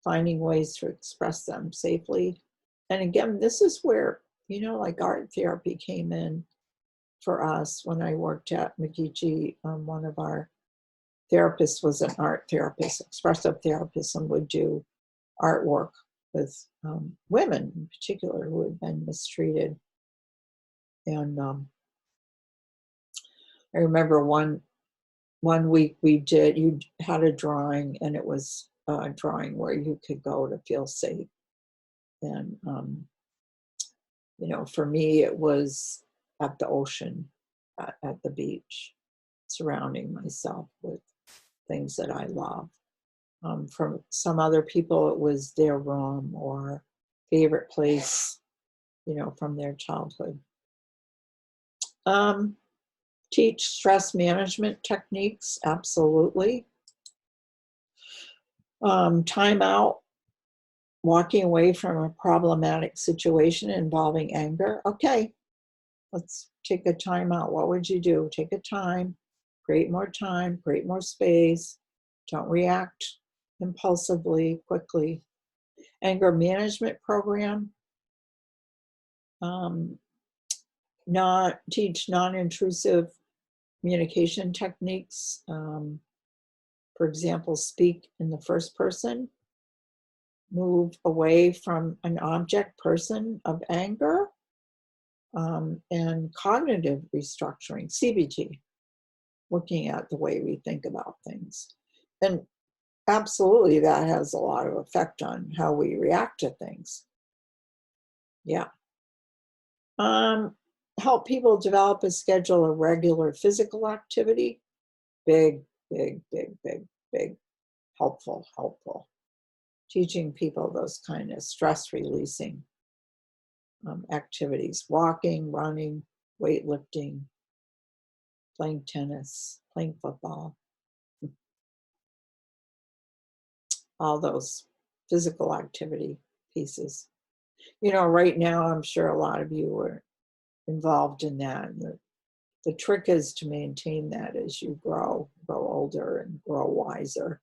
finding ways to express them safely. And again, this is where, like art therapy came in for us. When I worked at McGeechee, one of our therapists was an art therapist, expressive therapist, and would do artwork with women in particular who had been mistreated. And I remember one week you had a drawing, and it was a drawing where you could go to feel safe. And, for me, it was at the ocean, at the beach, surrounding myself with things that I love. From some other people, it was their room or favorite place, from their childhood. Teach stress management techniques, absolutely. Time out, walking away from a problematic situation involving anger. Okay, let's take a time out. What would you do? Take a time, create more space. Don't react impulsively, quickly. Anger management program. Teach non-intrusive communication techniques. For example, speak in the first person. Move away from an object person of anger. And cognitive restructuring, CBT, looking at the way we think about things. And absolutely, that has a lot of effect on how we react to things. Yeah. Help people develop a schedule of regular physical activity. Big, helpful. Teaching people those kind of stress releasing activities, walking, running, weightlifting, playing tennis, playing football, all those physical activity pieces. Right now, I'm sure a lot of you are involved in that. And the trick is to maintain that as you grow older and grow wiser,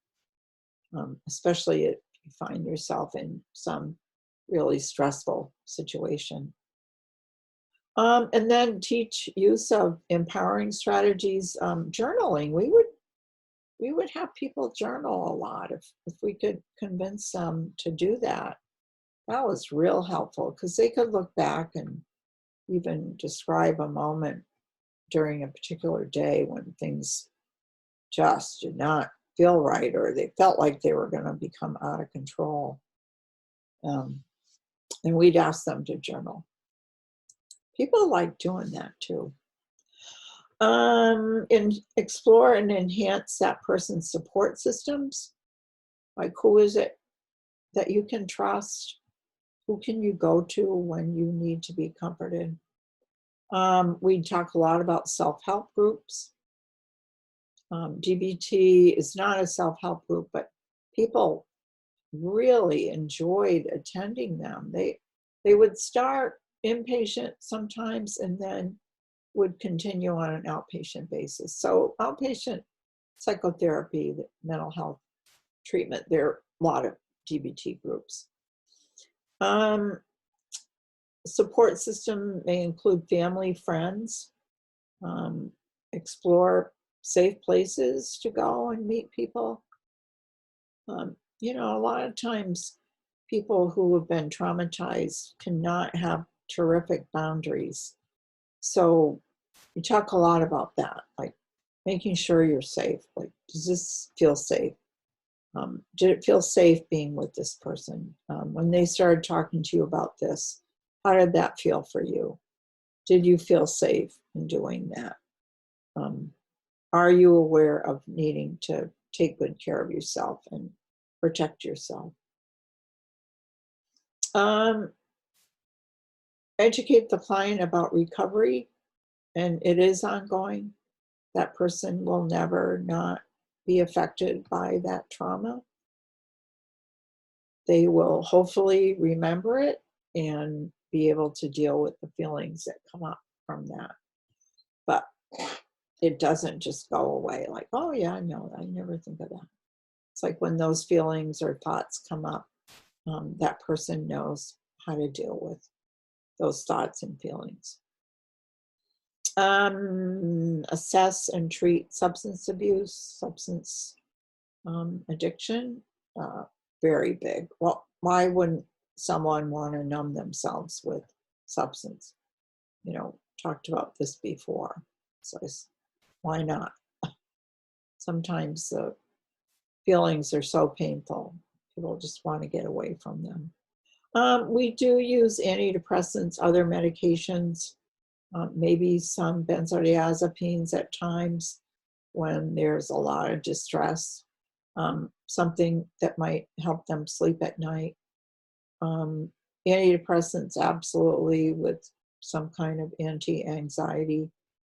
especially if you find yourself in some really stressful situation. And then teach use of empowering strategies. Journaling, we would have people journal a lot if we could convince them to do that. That was real helpful because they could look back and even describe a moment during a particular day when things just did not feel right, or they felt like they were going to become out of control. And we'd ask them to journal. People like doing that too. And explore and enhance that person's support systems. Like, who is it that you can trust? Who can you go to when you need to be comforted? We talk a lot about self-help groups. DBT is not a self-help group, but people really enjoyed attending them. They would start inpatient sometimes and then would continue on an outpatient basis. So outpatient psychotherapy, mental health treatment, there are a lot of DBT groups. Support system may include family, friends, explore safe places to go and meet people. A lot of times people who have been traumatized cannot have terrific boundaries. So we talk a lot about that, like making sure you're safe. Like, does this feel safe? Did it feel safe being with this person? When they started talking to you about this, how did that feel for you? Did you feel safe in doing that? Are you aware of needing to take good care of yourself and protect yourself? Educate the client about recovery, and it is ongoing. That person will never not be affected by that trauma. They will hopefully remember it and be able to deal with the feelings that come up from that. But it doesn't just go away like, oh yeah, no, I never think of that. It's like when those feelings or thoughts come up, that person knows how to deal with those thoughts and feelings. Assess and treat substance abuse, substance addiction, very big. Well, why wouldn't someone want to numb themselves with substance? Talked about this before. So why not? Sometimes the feelings are so painful, people just want to get away from them. We do use antidepressants, other medications, maybe some benzodiazepines at times when there's a lot of distress, something that might help them sleep at night. Antidepressants, absolutely, with some kind of anti-anxiety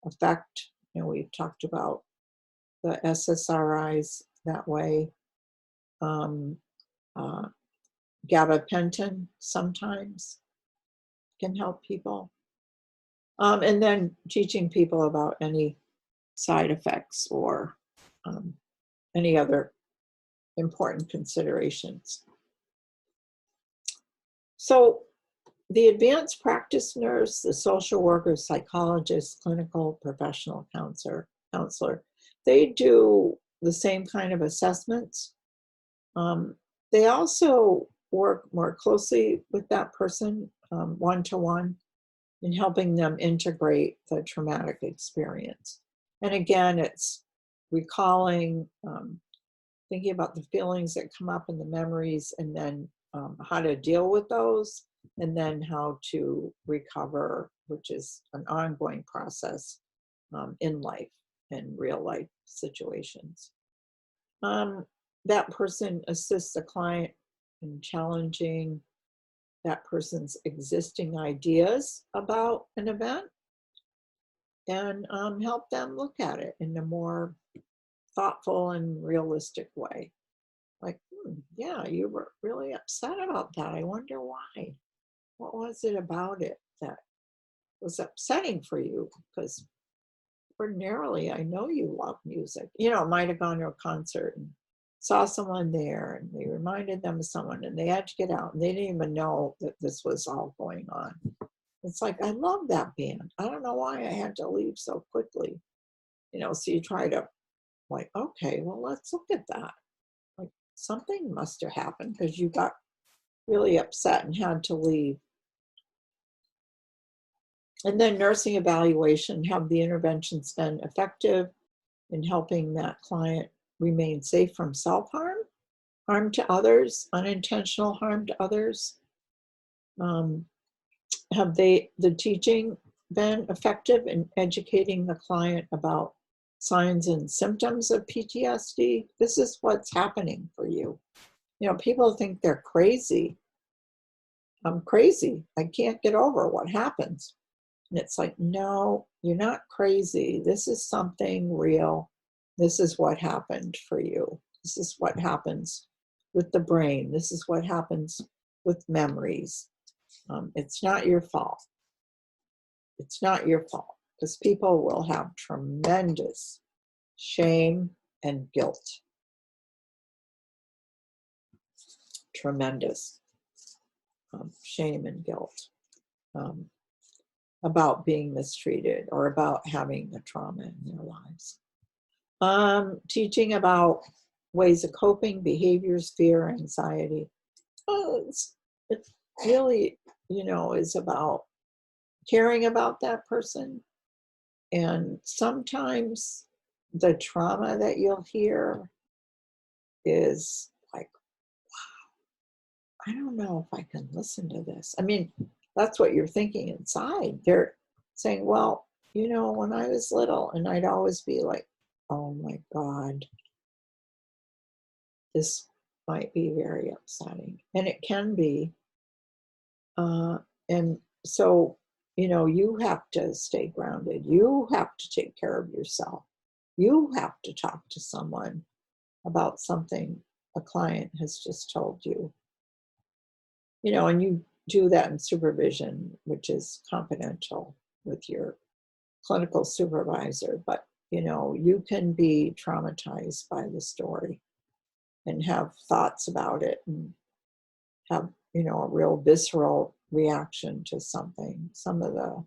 effect. We've talked about the SSRIs that way. Gabapentin sometimes can help people. And then teaching people about any side effects or any other important considerations. So the advanced practice nurse, the social worker, psychologist, clinical professional counselor, they do the same kind of assessments. They also work more closely with that person, one-to-one, in helping them integrate the traumatic experience. And again, it's recalling, thinking about the feelings that come up in the memories, and then how to deal with those, and then how to recover, which is an ongoing process in life and real life situations. That person assists the client in challenging that person's existing ideas about an event and help them look at it in a more thoughtful and realistic way. Like, yeah, you were really upset about that. I wonder why. What was it about it that was upsetting for you? Because ordinarily, I know you love music. Might have gone to a concert and saw someone there, and they reminded them of someone, and they had to get out, and they didn't even know that this was all going on. It's like, I love that band. I don't know why I had to leave so quickly. So you try to, like, okay, well, let's look at that. Like, something must have happened because you got really upset and had to leave. And then nursing evaluation, have the interventions been effective in helping that client remain safe from self-harm, harm to others, unintentional harm to others? Have the teaching been effective in educating the client about signs and symptoms of PTSD? This is what's happening for you. People think they're crazy. I'm crazy. I can't get over what happens. And it's like, no, you're not crazy. This is something real. This is what happened for you. This is what happens with the brain. This is what happens with memories. It's not your fault. It's not your fault, because people will have tremendous shame and guilt. Tremendous shame and guilt about being mistreated or about having the trauma in their lives. Teaching about ways of coping, behaviors, fear, anxiety. It really, is about caring about that person. And sometimes the trauma that you'll hear is I don't know if I can listen to this. I mean, that's what you're thinking inside. They're saying, well, you know, when I was little, and I'd always be like, oh my God, this might be very upsetting. And it can be. And so, you know, you have to stay grounded. You have to take care of yourself. You have to talk to someone about something a client has just told you. You know, and you do that in supervision, which is confidential with your clinical supervisor. But, you know, you can be traumatized by the story and have thoughts about it and have, you know, a real visceral reaction to something. Some of the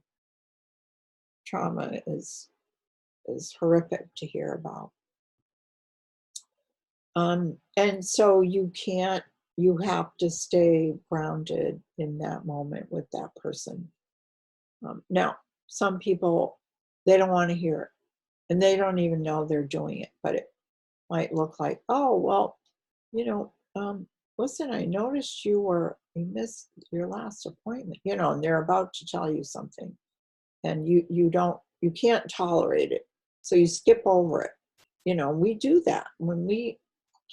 trauma is horrific to hear about. And so you have to stay grounded in that moment with that person. Now, some people, they don't want to hear it and they don't even know they're doing it, but it might look like, oh, well, you know, listen, I noticed you missed your last appointment, you know, and they're about to tell you something and you can't tolerate it. So you skip over it. You know, we do that when we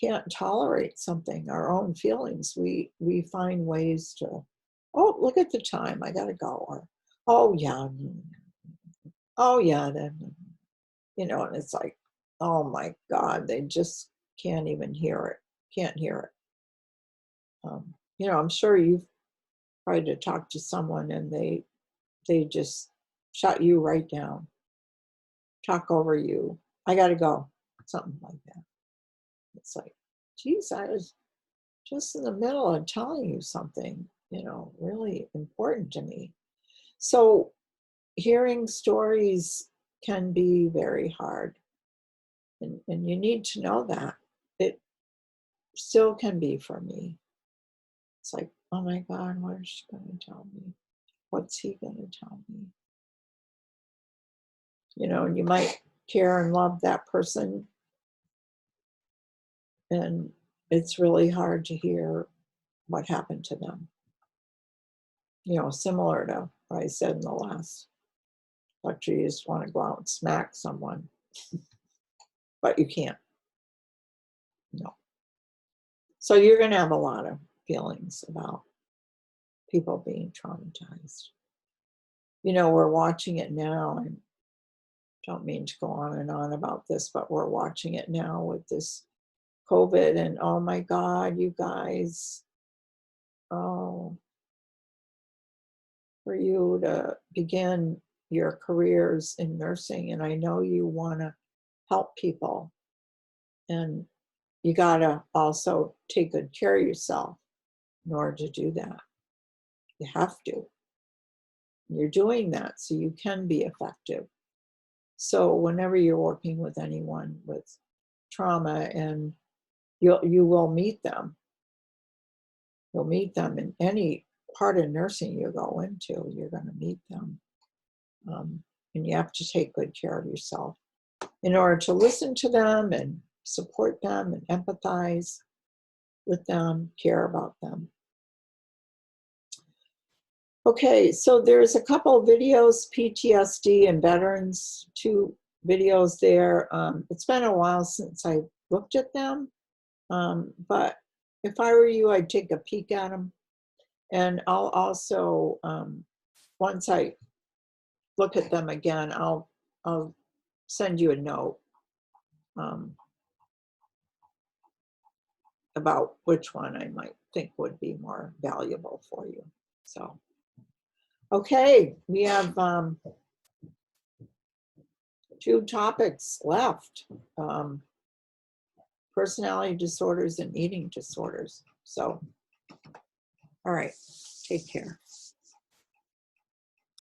can't tolerate something, our own feelings, we find ways to, oh, look at the time, I gotta go, or oh yeah, then, you know, and it's like, oh my God, they just can't even hear it, can't hear it. You know, I'm sure you've tried to talk to someone and they just shut you right down, talk over you, I gotta go, something like that. It's like, geez, I was just in the middle of telling you something, you know, really important to me. So hearing stories can be very hard. And you need to know that. It still can be for me. It's like, oh my God, what is she going to tell me? What's he going to tell me? You know, and you might care and love that person. And it's really hard to hear what happened to them. You know, similar to what I said in the last lecture, you just want to go out and smack someone, but you can't. No. So you're going to have a lot of feelings about people being traumatized. You know, we're watching it now. I don't mean to go on and on about this, but we're watching it now with this COVID. And oh my God, you guys, oh, for you to begin your careers in nursing. And I know you want to help people. And you got to also take good care of yourself in order to do that. You have to. You're doing that so you can be effective. So whenever you're working with anyone with trauma, and you will meet them. You'll meet them in any part of nursing you go into, you're going to meet them. And you have to take good care of yourself in order to listen to them and support them and empathize with them, care about them. Okay, so there's a couple of videos, PTSD and veterans, 2 videos there. It's been a while since I looked at them, but if I were you, I'd take a peek at them. And I'll also, once I look at them again, I'll send you a note about which one I might think would be more valuable for you. So, okay, we have 2 topics left. Personality disorders and eating disorders. So, all right, take care.